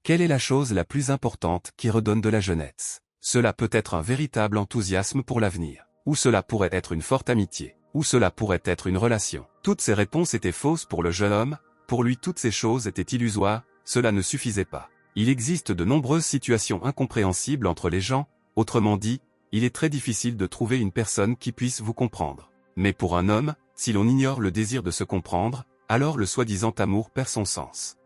Quelle est la chose la plus importante qui redonne de la jeunesse? Cela peut être un véritable enthousiasme pour l'avenir. Ou cela pourrait être une forte amitié. Ou cela pourrait être une relation. Toutes ces réponses étaient fausses pour le jeune homme. Pour lui toutes ces choses étaient illusoires, cela ne suffisait pas. Il existe de nombreuses situations incompréhensibles entre les gens, autrement dit, il est très difficile de trouver une personne qui puisse vous comprendre. Mais pour un homme, si l'on ignore le désir de se comprendre, alors le soi-disant amour perd son sens.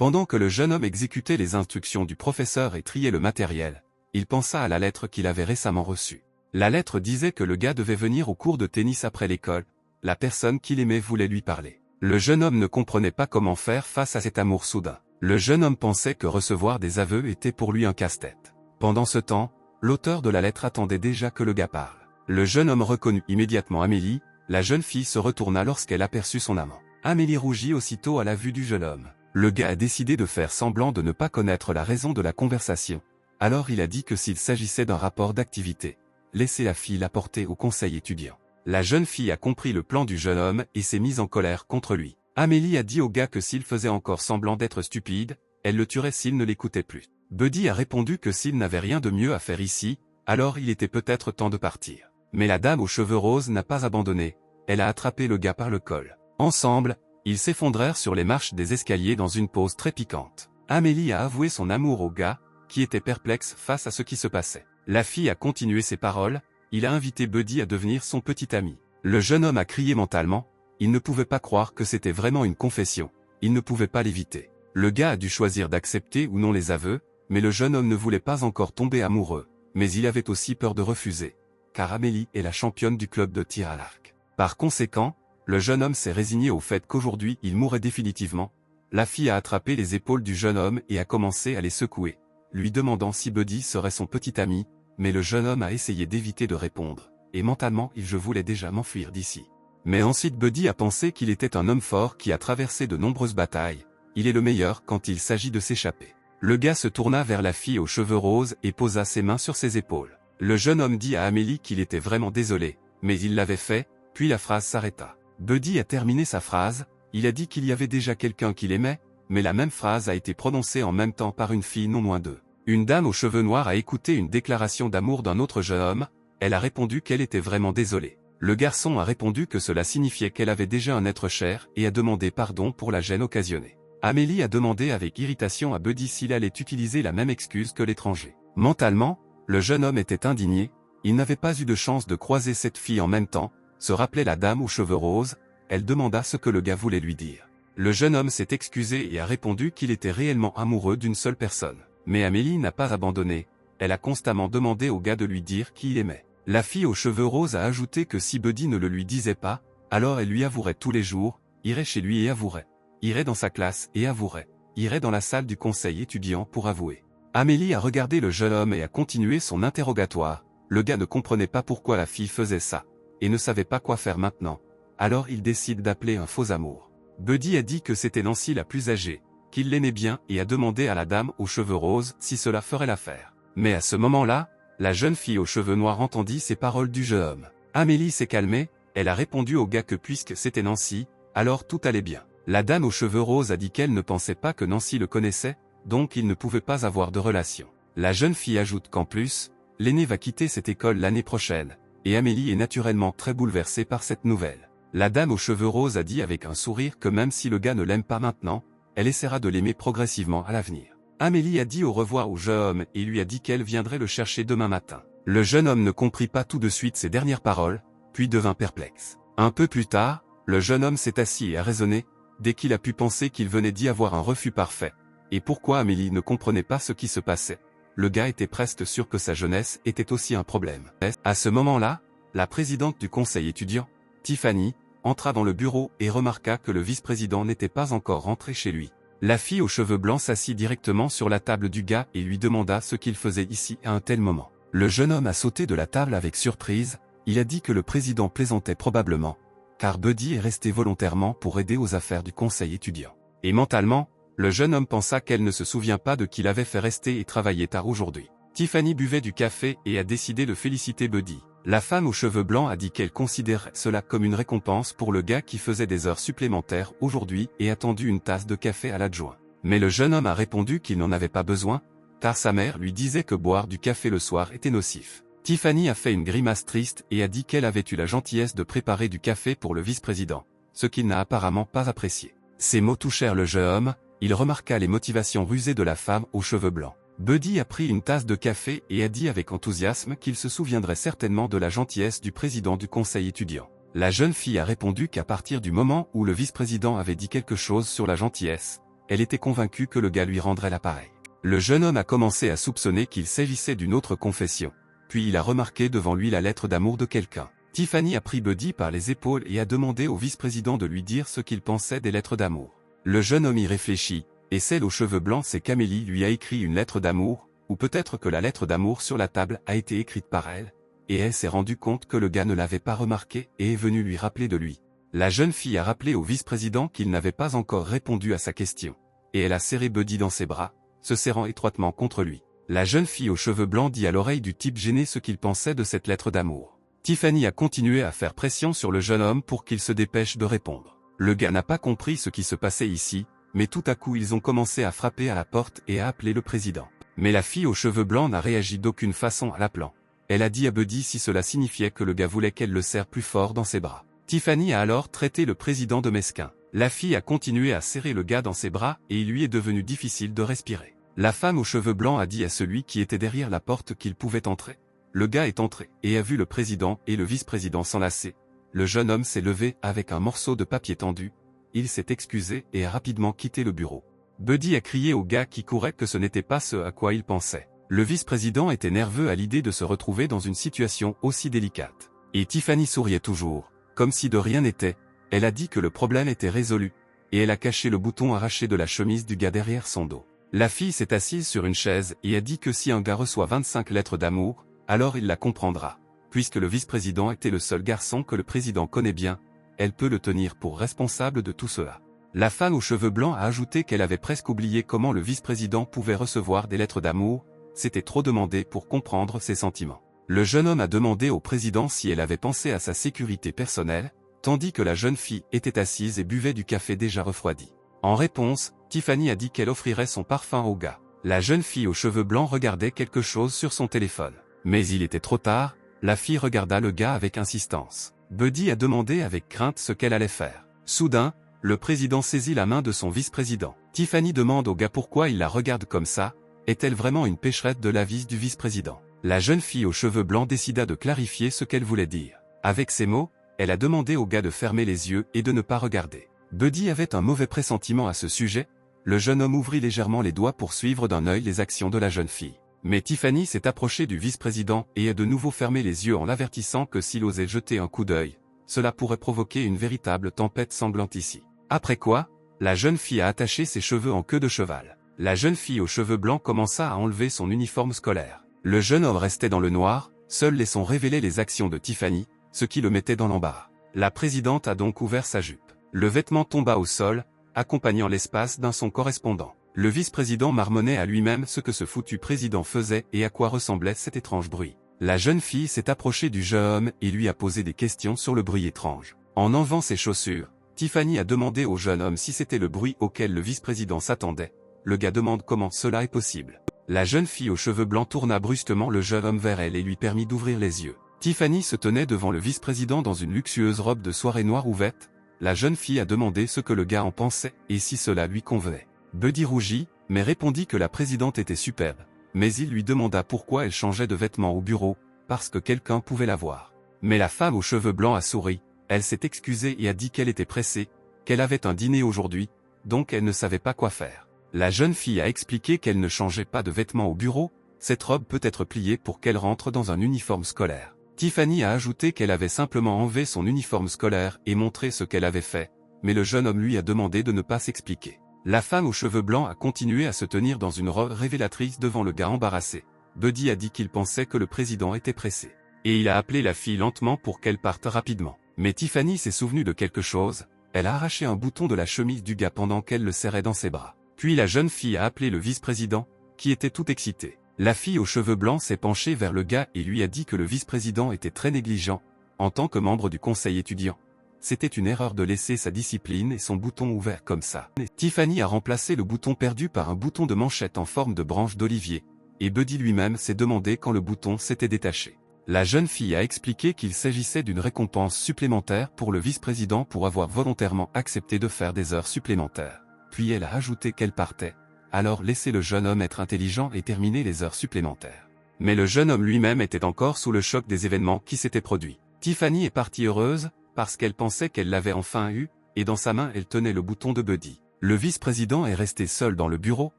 Pendant que le jeune homme exécutait les instructions du professeur et triait le matériel, il pensa à la lettre qu'il avait récemment reçue. La lettre disait que le gars devait venir au cours de tennis après l'école, la personne qu'il aimait voulait lui parler. Le jeune homme ne comprenait pas comment faire face à cet amour soudain. Le jeune homme pensait que recevoir des aveux était pour lui un casse-tête. Pendant ce temps, l'auteur de la lettre attendait déjà que le gars parle. Le jeune homme reconnut immédiatement Amélie, la jeune fille se retourna lorsqu'elle aperçut son amant. Amélie rougit aussitôt à la vue du jeune homme. Le gars a décidé de faire semblant de ne pas connaître la raison de la conversation. Alors il a dit que s'il s'agissait d'un rapport d'activité, laissez la fille l'apporter au conseil étudiant. La jeune fille a compris le plan du jeune homme et s'est mise en colère contre lui. Amélie a dit au gars que s'il faisait encore semblant d'être stupide, elle le tuerait s'il ne l'écoutait plus. Buddy a répondu que s'il n'avait rien de mieux à faire ici, alors il était peut-être temps de partir. Mais la dame aux cheveux roses n'a pas abandonné, elle a attrapé le gars par le col. Ensemble, ils s'effondrèrent sur les marches des escaliers dans une pause très piquante. Amélie a avoué son amour au gars, qui était perplexe face à ce qui se passait. La fille a continué ses paroles, il a invité Buddy à devenir son petit ami. Le jeune homme a crié mentalement, il ne pouvait pas croire que c'était vraiment une confession, il ne pouvait pas l'éviter. Le gars a dû choisir d'accepter ou non les aveux, mais le jeune homme ne voulait pas encore tomber amoureux, mais il avait aussi peur de refuser, car Amélie est la championne du club de tir à l'arc. Par conséquent, le jeune homme s'est résigné au fait qu'aujourd'hui il mourrait définitivement. La fille a attrapé les épaules du jeune homme et a commencé à les secouer, lui demandant si Buddy serait son petit ami, mais le jeune homme a essayé d'éviter de répondre, et mentalement je voulais déjà m'enfuir d'ici. Mais ensuite Buddy a pensé qu'il était un homme fort qui a traversé de nombreuses batailles, il est le meilleur quand il s'agit de s'échapper. Le gars se tourna vers la fille aux cheveux roses et posa ses mains sur ses épaules. Le jeune homme dit à Amélie qu'il était vraiment désolé, mais il l'avait fait, puis la phrase s'arrêta. Buddy a terminé sa phrase, il a dit qu'il y avait déjà quelqu'un qu'il aimait, mais la même phrase a été prononcée en même temps par une fille non loin d'eux. Une dame aux cheveux noirs a écouté une déclaration d'amour d'un autre jeune homme, elle a répondu qu'elle était vraiment désolée. Le garçon a répondu que cela signifiait qu'elle avait déjà un être cher et a demandé pardon pour la gêne occasionnée. Amélie a demandé avec irritation à Buddy s'il allait utiliser la même excuse que l'étranger. Mentalement, le jeune homme était indigné, il n'avait pas eu de chance de croiser cette fille en même temps, se rappelait la dame aux cheveux roses, elle demanda ce que le gars voulait lui dire. Le jeune homme s'est excusé et a répondu qu'il était réellement amoureux d'une seule personne. Mais Amélie n'a pas abandonné, elle a constamment demandé au gars de lui dire qui il aimait. La fille aux cheveux roses a ajouté que si Buddy ne le lui disait pas, alors elle lui avouerait tous les jours, irait chez lui et avouerait. Irait dans sa classe et avouerait. Irait dans la salle du conseil étudiant pour avouer. Amélie a regardé le jeune homme et a continué son interrogatoire. Le gars ne comprenait pas pourquoi la fille faisait ça, et ne savait pas quoi faire maintenant. Alors il décide d'appeler un faux amour. Buddy a dit que c'était Nancy la plus âgée, qu'il l'aimait bien et a demandé à la dame aux cheveux roses si cela ferait l'affaire. Mais à ce moment-là, la jeune fille aux cheveux noirs entendit ces paroles du jeune homme. Amélie s'est calmée, elle a répondu au gars que puisque c'était Nancy, alors tout allait bien. La dame aux cheveux roses a dit qu'elle ne pensait pas que Nancy le connaissait, donc il ne pouvait pas avoir de relation. La jeune fille ajoute qu'en plus, l'aîné va quitter cette école l'année prochaine, et Amélie est naturellement très bouleversée par cette nouvelle. La dame aux cheveux roses a dit avec un sourire que même si le gars ne l'aime pas maintenant, elle essaiera de l'aimer progressivement à l'avenir. Amélie a dit au revoir au jeune homme et lui a dit qu'elle viendrait le chercher demain matin. Le jeune homme ne comprit pas tout de suite ces dernières paroles, puis devint perplexe. Un peu plus tard, le jeune homme s'est assis et a raisonné, dès qu'il a pu penser qu'il venait d'y avoir un refus parfait. Et pourquoi Amélie ne comprenait pas ce qui se passait? Le gars était presque sûr que sa jeunesse était aussi un problème. À ce moment-là, la présidente du conseil étudiant, Tiffany, entra dans le bureau et remarqua que le vice-président n'était pas encore rentré chez lui. La fille aux cheveux blancs s'assit directement sur la table du gars et lui demanda ce qu'il faisait ici à un tel moment. Le jeune homme a sauté de la table avec surprise, il a dit que le président plaisantait probablement, car Buddy est resté volontairement pour aider aux affaires du conseil étudiant. Et mentalement, le jeune homme pensa qu'elle ne se souvient pas de qui l'avait fait rester et travailler tard aujourd'hui. Tiffany buvait du café et a décidé de féliciter Buddy. La femme aux cheveux blancs a dit qu'elle considérait cela comme une récompense pour le gars qui faisait des heures supplémentaires aujourd'hui et a tendu une tasse de café à l'adjoint. Mais le jeune homme a répondu qu'il n'en avait pas besoin, car sa mère lui disait que boire du café le soir était nocif. Tiffany a fait une grimace triste et a dit qu'elle avait eu la gentillesse de préparer du café pour le vice-président, ce qu'il n'a apparemment pas apprécié. Ces mots touchèrent le jeune homme, il remarqua les motivations rusées de la femme aux cheveux blancs. Buddy a pris une tasse de café et a dit avec enthousiasme qu'il se souviendrait certainement de la gentillesse du président du conseil étudiant. La jeune fille a répondu qu'à partir du moment où le vice-président avait dit quelque chose sur la gentillesse, elle était convaincue que le gars lui rendrait l'appareil. Le jeune homme a commencé à soupçonner qu'il s'agissait d'une autre confession, puis il a remarqué devant lui la lettre d'amour de quelqu'un. Tiffany a pris Buddy par les épaules et a demandé au vice-président de lui dire ce qu'il pensait des lettres d'amour. Le jeune homme y réfléchit, et celle aux cheveux blancs c'est qu'Amélie lui a écrit une lettre d'amour, ou peut-être que la lettre d'amour sur la table a été écrite par elle, et elle s'est rendue compte que le gars ne l'avait pas remarqué et est venu lui rappeler de lui. La jeune fille a rappelé au vice-président qu'il n'avait pas encore répondu à sa question, et elle a serré Buddy dans ses bras, se serrant étroitement contre lui. La jeune fille aux cheveux blancs dit à l'oreille du type gêné ce qu'il pensait de cette lettre d'amour. Tiffany a continué à faire pression sur le jeune homme pour qu'il se dépêche de répondre. Le gars n'a pas compris ce qui se passait ici, mais tout à coup ils ont commencé à frapper à la porte et à appeler le président. Mais la fille aux cheveux blancs n'a réagi d'aucune façon à l'appelant. Elle a dit à Buddy si cela signifiait que le gars voulait qu'elle le serre plus fort dans ses bras. Tiffany a alors traité le président de mesquin. La fille a continué à serrer le gars dans ses bras et il lui est devenu difficile de respirer. La femme aux cheveux blancs a dit à celui qui était derrière la porte qu'il pouvait entrer. Le gars est entré et a vu le président et le vice-président s'enlacer. Le jeune homme s'est levé avec un morceau de papier tendu. Il s'est excusé et a rapidement quitté le bureau. Buddy a crié au gars qui courait que ce n'était pas ce à quoi il pensait. Le vice-président était nerveux à l'idée de se retrouver dans une situation aussi délicate. Et Tiffany souriait toujours, comme si de rien n'était. Elle a dit que le problème était résolu, et elle a caché le bouton arraché de la chemise du gars derrière son dos. La fille s'est assise sur une chaise et a dit que si un gars reçoit 25 lettres d'amour, alors il la comprendra. Puisque le vice-président était le seul garçon que le président connaît bien, elle peut le tenir pour responsable de tout cela. La femme aux cheveux blancs a ajouté qu'elle avait presque oublié comment le vice-président pouvait recevoir des lettres d'amour, c'était trop demandé pour comprendre ses sentiments. Le jeune homme a demandé au président si elle avait pensé à sa sécurité personnelle, tandis que la jeune fille était assise et buvait du café déjà refroidi. En réponse, Tiffany a dit qu'elle offrirait son parfum au gars. La jeune fille aux cheveux blancs regardait quelque chose sur son téléphone. Mais il était trop tard, la fille regarda le gars avec insistance. Buddy a demandé avec crainte ce qu'elle allait faire. Soudain, le président saisit la main de son vice-président. Tiffany demande au gars pourquoi il la regarde comme ça, est-elle vraiment une pécherette de la vis du vice-président? La jeune fille aux cheveux blancs décida de clarifier ce qu'elle voulait dire. Avec ces mots, elle a demandé au gars de fermer les yeux et de ne pas regarder. Buddy avait un mauvais pressentiment à ce sujet, le jeune homme ouvrit légèrement les doigts pour suivre d'un œil les actions de la jeune fille. Mais Tiffany s'est approchée du vice-président et a de nouveau fermé les yeux en l'avertissant que s'il osait jeter un coup d'œil, cela pourrait provoquer une véritable tempête sanglante ici. Après quoi, la jeune fille a attaché ses cheveux en queue de cheval. La jeune fille aux cheveux blancs commença à enlever son uniforme scolaire. Le jeune homme restait dans le noir, seuls les sons révélaient les actions de Tiffany, ce qui le mettait dans l'embarras. La présidente a donc ouvert sa jupe. Le vêtement tomba au sol, accompagnant l'espace d'un son correspondant. Le vice-président marmonnait à lui-même ce que ce foutu président faisait et à quoi ressemblait cet étrange bruit. La jeune fille s'est approchée du jeune homme et lui a posé des questions sur le bruit étrange. En enlevant ses chaussures, Tiffany a demandé au jeune homme si c'était le bruit auquel le vice-président s'attendait. Le gars demande comment cela est possible. La jeune fille aux cheveux blancs tourna brusquement le jeune homme vers elle et lui permit d'ouvrir les yeux. Tiffany se tenait devant le vice-président dans une luxueuse robe de soirée noire ouverte. La jeune fille a demandé ce que le gars en pensait et si cela lui convenait. Buddy rougit, mais répondit que la présidente était superbe. Mais il lui demanda pourquoi elle changeait de vêtements au bureau, parce que quelqu'un pouvait la voir. Mais la femme aux cheveux blancs a souri, elle s'est excusée et a dit qu'elle était pressée, qu'elle avait un dîner aujourd'hui, donc elle ne savait pas quoi faire. La jeune fille a expliqué qu'elle ne changeait pas de vêtements au bureau, cette robe peut être pliée pour qu'elle rentre dans un uniforme scolaire. Tiffany a ajouté qu'elle avait simplement enlevé son uniforme scolaire et montré ce qu'elle avait fait, mais le jeune homme lui a demandé de ne pas s'expliquer. La femme aux cheveux blancs a continué à se tenir dans une robe révélatrice devant le gars embarrassé. Buddy a dit qu'il pensait que le président était pressé. Et il a appelé la fille lentement pour qu'elle parte rapidement. Mais Tiffany s'est souvenue de quelque chose, elle a arraché un bouton de la chemise du gars pendant qu'elle le serrait dans ses bras. Puis la jeune fille a appelé le vice-président, qui était tout excité. La fille aux cheveux blancs s'est penchée vers le gars et lui a dit que le vice-président était très négligent, en tant que membre du conseil étudiant. c'était une erreur de laisser sa discipline et son bouton ouvert comme ça. Tiffany a remplacé le bouton perdu par un bouton de manchette en forme de branche d'olivier, et Buddy lui-même s'est demandé quand le bouton s'était détaché. La jeune fille a expliqué qu'il s'agissait d'une récompense supplémentaire pour le vice-président pour avoir volontairement accepté de faire des heures supplémentaires. Puis elle a ajouté qu'elle partait, alors laissez le jeune homme être intelligent et terminer les heures supplémentaires. Mais le jeune homme lui-même était encore sous le choc des événements qui s'étaient produits. Tiffany est partie heureuse, parce qu'elle pensait qu'elle l'avait enfin eu, et dans sa main elle tenait le bouton de Buddy. Le vice-président est resté seul dans le bureau,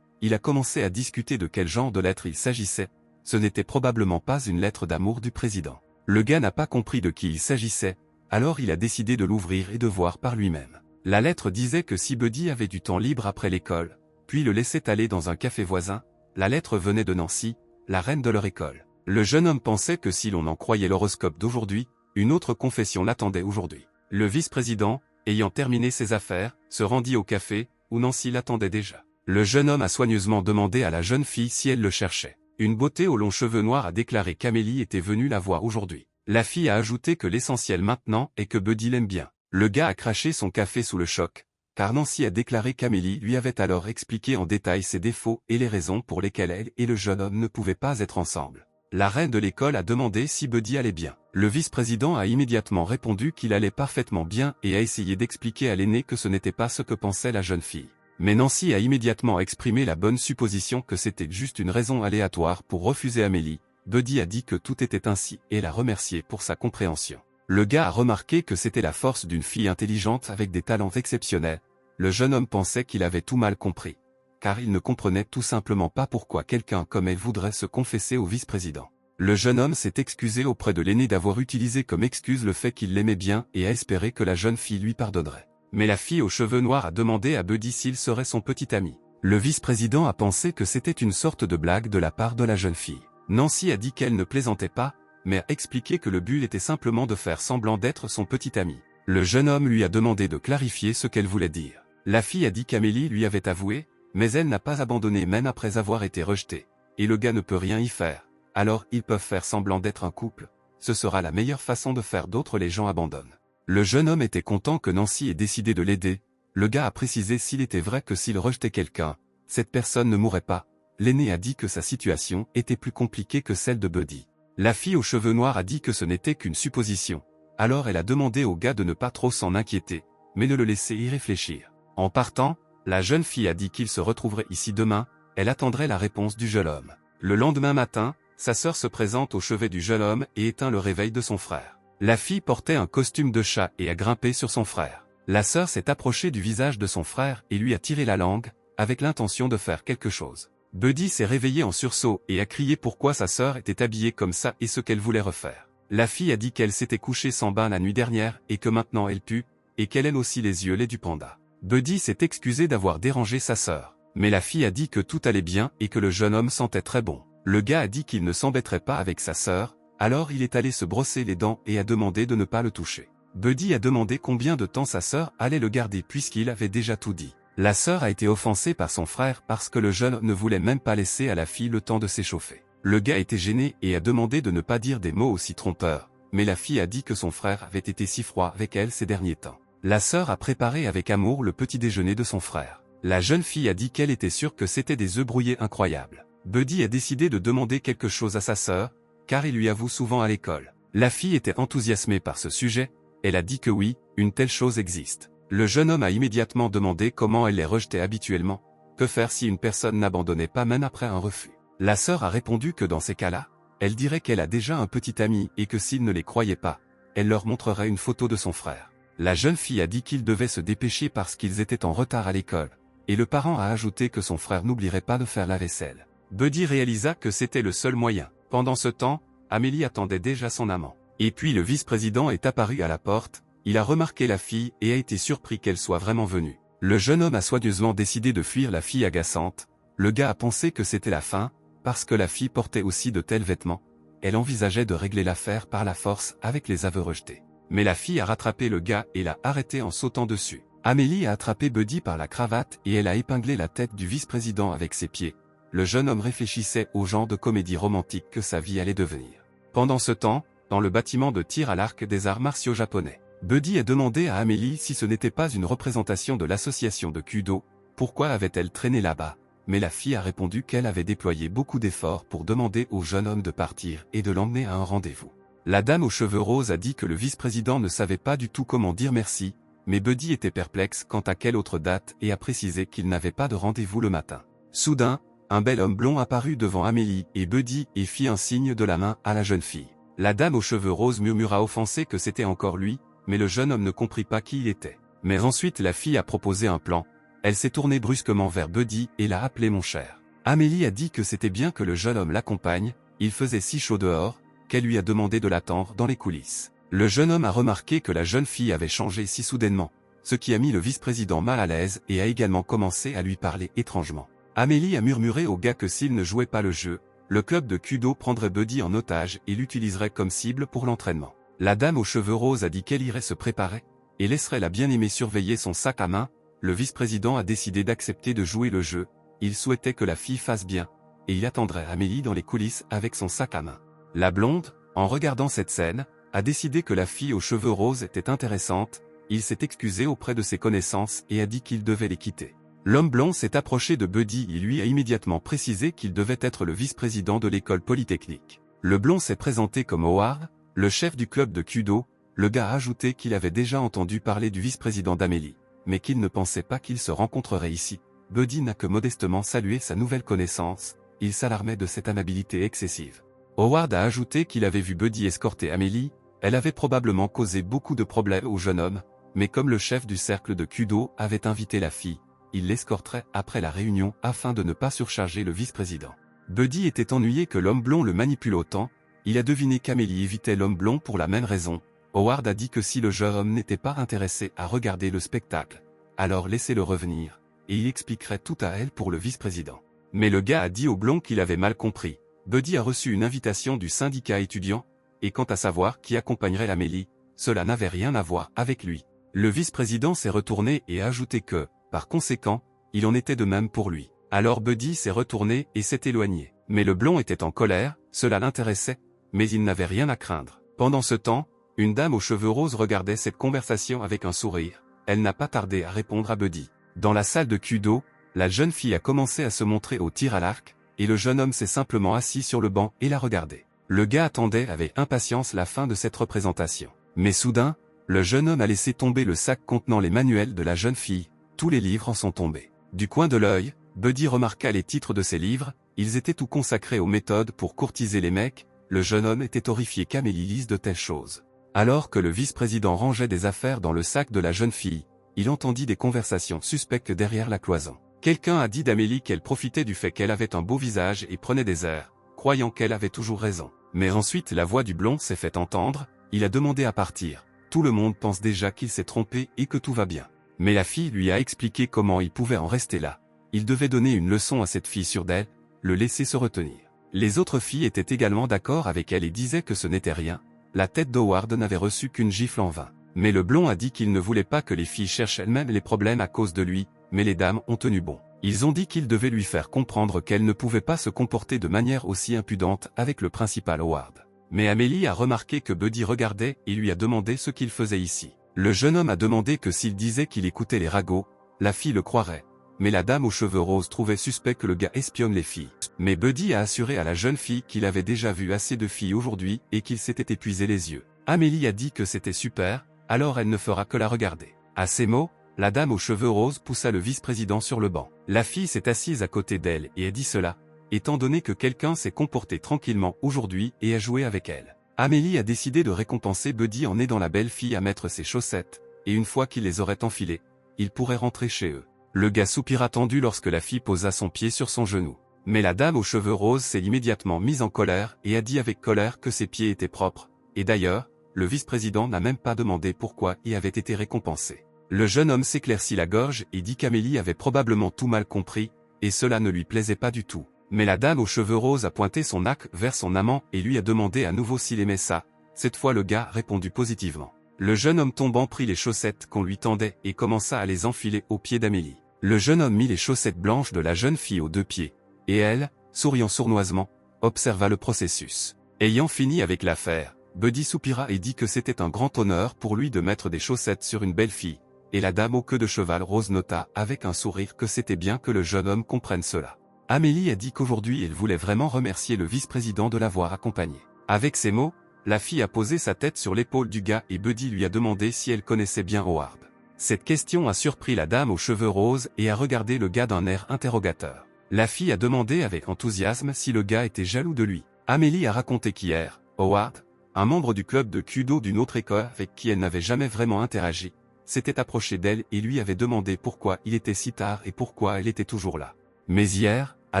il a commencé à discuter de quel genre de lettre il s'agissait. Ce n'était probablement pas une lettre d'amour du président. Le gars n'a pas compris de qui il s'agissait, alors il a décidé de l'ouvrir et de voir par lui-même. La lettre disait que si Buddy avait du temps libre après l'école, puis le laissait aller dans un café voisin, la lettre venait de Nancy, la reine de leur école. Le jeune homme pensait que si l'on en croyait l'horoscope d'aujourd'hui, une autre confession l'attendait aujourd'hui. Le vice-président, ayant terminé ses affaires, se rendit au café, où Nancy l'attendait déjà. Le jeune homme a soigneusement demandé à la jeune fille si elle le cherchait. Une beauté aux longs cheveux noirs a déclaré qu'Amélie était venue la voir aujourd'hui. La fille a ajouté que l'essentiel maintenant est que Buddy l'aime bien. Le gars a craché son café sous le choc, car Nancy a déclaré qu'Amélie lui avait alors expliqué en détail ses défauts et les raisons pour lesquelles elle et le jeune homme ne pouvaient pas être ensemble. La reine de l'école a demandé si Buddy allait bien. Le vice-président a immédiatement répondu qu'il allait parfaitement bien et a essayé d'expliquer à l'aîné que ce n'était pas ce que pensait la jeune fille. Mais Nancy a immédiatement exprimé la bonne supposition que c'était juste une raison aléatoire pour refuser Amélie. Buddy a dit que tout était ainsi et l'a remercié pour sa compréhension. Le gars a remarqué que c'était la force d'une fille intelligente avec des talents exceptionnels. Le jeune homme pensait qu'il avait tout mal compris, car il ne comprenait tout simplement pas pourquoi quelqu'un comme elle voudrait se confesser au vice-président. Le jeune homme s'est excusé auprès de l'aîné d'avoir utilisé comme excuse le fait qu'il l'aimait bien et a espéré que la jeune fille lui pardonnerait. Mais la fille aux cheveux noirs a demandé à Buddy s'il serait son petit ami. Le vice-président a pensé que c'était une sorte de blague de la part de la jeune fille. Nancy a dit qu'elle ne plaisantait pas, mais a expliqué que le but était simplement de faire semblant d'être son petit ami. Le jeune homme lui a demandé de clarifier ce qu'elle voulait dire. La fille a dit qu'Amélie lui avait avoué, mais elle n'a pas abandonné même après avoir été rejetée. Et le gars ne peut rien y faire. Alors ils peuvent faire semblant d'être un couple. Ce sera la meilleure façon de faire d'autres les gens abandonnent. Le jeune homme était content que Nancy ait décidé de l'aider. Le gars a précisé s'il était vrai que s'il rejetait quelqu'un, cette personne ne mourrait pas. L'aîné a dit que sa situation était plus compliquée que celle de Buddy. La fille aux cheveux noirs a dit que ce n'était qu'une supposition. Alors elle a demandé au gars de ne pas trop s'en inquiéter, mais de le laisser y réfléchir. En partant, la jeune fille a dit qu'il se retrouverait ici demain, elle attendrait la réponse du jeune homme. Le lendemain matin, sa sœur se présente au chevet du jeune homme et éteint le réveil de son frère. La fille portait un costume de chat et a grimpé sur son frère. La sœur s'est approchée du visage de son frère et lui a tiré la langue, avec l'intention de faire quelque chose. Buddy s'est réveillé en sursaut et a crié pourquoi sa sœur était habillée comme ça et ce qu'elle voulait refaire. La fille a dit qu'elle s'était couchée sans bain la nuit dernière et que maintenant elle pue, et qu'elle aime aussi les yeux laids du panda. Buddy s'est excusé d'avoir dérangé sa sœur, mais la fille a dit que tout allait bien et que le jeune homme sentait très bon. Le gars a dit qu'il ne s'embêterait pas avec sa sœur, alors il est allé se brosser les dents et a demandé de ne pas le toucher. Buddy a demandé combien de temps sa sœur allait le garder puisqu'il avait déjà tout dit. La sœur a été offensée par son frère parce que le jeune ne voulait même pas laisser à la fille le temps de s'échauffer. Le gars était gêné et a demandé de ne pas dire des mots aussi trompeurs, mais la fille a dit que son frère avait été si froid avec elle ces derniers temps. La sœur a préparé avec amour le petit déjeuner de son frère. La jeune fille a dit qu'elle était sûre que c'était des œufs brouillés incroyables. Buddy a décidé de demander quelque chose à sa sœur, car il lui avoue souvent à l'école. La fille était enthousiasmée par ce sujet, elle a dit que oui, une telle chose existe. Le jeune homme a immédiatement demandé comment elle les rejetait habituellement, que faire si une personne n'abandonnait pas même après un refus. La sœur a répondu que dans ces cas-là, elle dirait qu'elle a déjà un petit ami et que s'il ne les croyait pas, elle leur montrerait une photo de son frère. La jeune fille a dit qu'ils devaient se dépêcher parce qu'ils étaient en retard à l'école, et le parent a ajouté que son frère n'oublierait pas de faire la vaisselle. Buddy réalisa que c'était le seul moyen. Pendant ce temps, Amélie attendait déjà son amant. Et puis le vice-président est apparu à la porte, il a remarqué la fille et a été surpris qu'elle soit vraiment venue. Le jeune homme a soigneusement décidé de fuir la fille agaçante. Le gars a pensé que c'était la fin, parce que la fille portait aussi de tels vêtements. Elle envisageait de régler l'affaire par la force avec les aveux rejetés. Mais la fille a rattrapé le gars et l'a arrêté en sautant dessus. Amélie a attrapé Buddy par la cravate et elle a épinglé la tête du vice-président avec ses pieds. Le jeune homme réfléchissait au genre de comédie romantique que sa vie allait devenir. Pendant ce temps, dans le bâtiment de tir à l'arc des arts martiaux japonais, Buddy a demandé à Amélie si ce n'était pas une représentation de l'association de Kudo, pourquoi avait-elle traîné là-bas, mais la fille a répondu qu'elle avait déployé beaucoup d'efforts pour demander au jeune homme de partir et de l'emmener à un rendez-vous. La dame aux cheveux roses a dit que le vice-président ne savait pas du tout comment dire merci, mais Buddy était perplexe quant à quelle autre date et a précisé qu'il n'avait pas de rendez-vous le matin. Soudain, un bel homme blond apparut devant Amélie et Buddy et fit un signe de la main à la jeune fille. La dame aux cheveux roses murmura offensée que c'était encore lui, mais le jeune homme ne comprit pas qui il était. Mais ensuite la fille a proposé un plan, elle s'est tournée brusquement vers Buddy et l'a appelé mon cher. Amélie a dit que c'était bien que le jeune homme l'accompagne, il faisait si chaud dehors, qu'elle lui a demandé de l'attendre dans les coulisses. Le jeune homme a remarqué que la jeune fille avait changé si soudainement, ce qui a mis le vice-président mal à l'aise et a également commencé à lui parler étrangement. Amélie a murmuré au gars que s'il ne jouait pas le jeu, le club de Kudo prendrait Buddy en otage et l'utiliserait comme cible pour l'entraînement. La dame aux cheveux roses a dit qu'elle irait se préparer, et laisserait la bien-aimée surveiller son sac à main. Le vice-président a décidé d'accepter de jouer le jeu, il souhaitait que la fille fasse bien, et il attendrait Amélie dans les coulisses avec son sac à main. La blonde, en regardant cette scène, a décidé que la fille aux cheveux roses était intéressante, il s'est excusé auprès de ses connaissances et a dit qu'il devait les quitter. L'homme blond s'est approché de Buddy et lui a immédiatement précisé qu'il devait être le vice-président de l'école polytechnique. Le blond s'est présenté comme Howard, le chef du club de Kudo. Le gars a ajouté qu'il avait déjà entendu parler du vice-président d'Amélie, mais qu'il ne pensait pas qu'ils se rencontreraient ici. Buddy n'a que modestement salué sa nouvelle connaissance, il s'alarmait de cette amabilité excessive. Howard a ajouté qu'il avait vu Buddy escorter Amélie, elle avait probablement causé beaucoup de problèmes au jeune homme, mais comme le chef du cercle de Kudo avait invité la fille, il l'escorterait après la réunion afin de ne pas surcharger le vice-président. Buddy était ennuyé que l'homme blond le manipule autant, il a deviné qu'Amélie évitait l'homme blond pour la même raison. Howard a dit que si le jeune homme n'était pas intéressé à regarder le spectacle, alors laissez-le revenir, et il expliquerait tout à elle pour le vice-président. Mais le gars a dit au blond qu'il avait mal compris. Buddy a reçu une invitation du syndicat étudiant, et quant à savoir qui accompagnerait Amélie, cela n'avait rien à voir avec lui. Le vice-président s'est retourné et a ajouté que, par conséquent, il en était de même pour lui. Alors Buddy s'est retourné et s'est éloigné. Mais le blond était en colère, cela l'intéressait, mais il n'avait rien à craindre. Pendant ce temps, une dame aux cheveux roses regardait cette conversation avec un sourire. Elle n'a pas tardé à répondre à Buddy. Dans la salle de Kudo, la jeune fille a commencé à se montrer au tir à l'arc, et le jeune homme s'est simplement assis sur le banc et la regardait. Le gars attendait avec impatience la fin de cette représentation. Mais soudain, le jeune homme a laissé tomber le sac contenant les manuels de la jeune fille, tous les livres en sont tombés. Du coin de l'œil, Buddy remarqua les titres de ces livres, ils étaient tout consacrés aux méthodes pour courtiser les mecs, le jeune homme était horrifié qu'Amélie lise de telles choses. Alors que le vice-président rangeait des affaires dans le sac de la jeune fille, il entendit des conversations suspectes derrière la cloison. Quelqu'un a dit d'Amélie qu'elle profitait du fait qu'elle avait un beau visage et prenait des airs, croyant qu'elle avait toujours raison. Mais ensuite la voix du blond s'est fait entendre, il a demandé à partir. Tout le monde pense déjà qu'il s'est trompé et que tout va bien. Mais la fille lui a expliqué comment il pouvait en rester là. Il devait donner une leçon à cette fille sûre d'elle, le laisser se retenir. Les autres filles étaient également d'accord avec elle et disaient que ce n'était rien. La tête d'Howard n'avait reçu qu'une gifle en vain. Mais le blond a dit qu'il ne voulait pas que les filles cherchent elles-mêmes les problèmes à cause de lui, mais les dames ont tenu bon. Ils ont dit qu'il devait lui faire comprendre qu'elle ne pouvait pas se comporter de manière aussi impudente avec le principal Howard. Mais Amélie a remarqué que Buddy regardait et lui a demandé ce qu'il faisait ici. Le jeune homme a demandé que s'il disait qu'il écoutait les ragots, la fille le croirait. Mais la dame aux cheveux roses trouvait suspect que le gars espionne les filles. Mais Buddy a assuré à la jeune fille qu'il avait déjà vu assez de filles aujourd'hui et qu'il s'était épuisé les yeux. Amélie a dit que c'était super, alors elle ne fera que la regarder. À ces mots, la dame aux cheveux roses poussa le vice-président sur le banc. La fille s'est assise à côté d'elle et a dit cela, étant donné que quelqu'un s'est comporté tranquillement aujourd'hui et a joué avec elle. Amélie a décidé de récompenser Buddy en aidant la belle fille à mettre ses chaussettes, et une fois qu'il les aurait enfilées, il pourrait rentrer chez eux. Le gars soupira tendu lorsque la fille posa son pied sur son genou. Mais la dame aux cheveux roses s'est immédiatement mise en colère et a dit avec colère que ses pieds étaient propres, et d'ailleurs, le vice-président n'a même pas demandé pourquoi il avait été récompensé. Le jeune homme s'éclaircit la gorge et dit qu'Amélie avait probablement tout mal compris, et cela ne lui plaisait pas du tout. Mais la dame aux cheveux roses a pointé son arc vers son amant et lui a demandé à nouveau s'il aimait ça. Cette fois le gars a répondu positivement. Le jeune homme tombant prit les chaussettes qu'on lui tendait et commença à les enfiler aux pieds d'Amélie. Le jeune homme mit les chaussettes blanches de la jeune fille aux deux pieds, et elle, souriant sournoisement, observa le processus. Ayant fini avec l'affaire, Buddy soupira et dit que c'était un grand honneur pour lui de mettre des chaussettes sur une belle fille, et la dame aux queues de cheval rose nota avec un sourire que c'était bien que le jeune homme comprenne cela. Amélie a dit qu'aujourd'hui elle voulait vraiment remercier le vice-président de l'avoir accompagnée. Avec ces mots, la fille a posé sa tête sur l'épaule du gars et Buddy lui a demandé si elle connaissait bien Howard. Cette question a surpris la dame aux cheveux roses et a regardé le gars d'un air interrogateur. La fille a demandé avec enthousiasme si le gars était jaloux de lui. Amélie a raconté qu'hier, Howard, un membre du club de Kudo d'une autre école avec qui elle n'avait jamais vraiment interagi, s'était approché d'elle et lui avait demandé pourquoi il était si tard et pourquoi elle était toujours là. Mais hier, à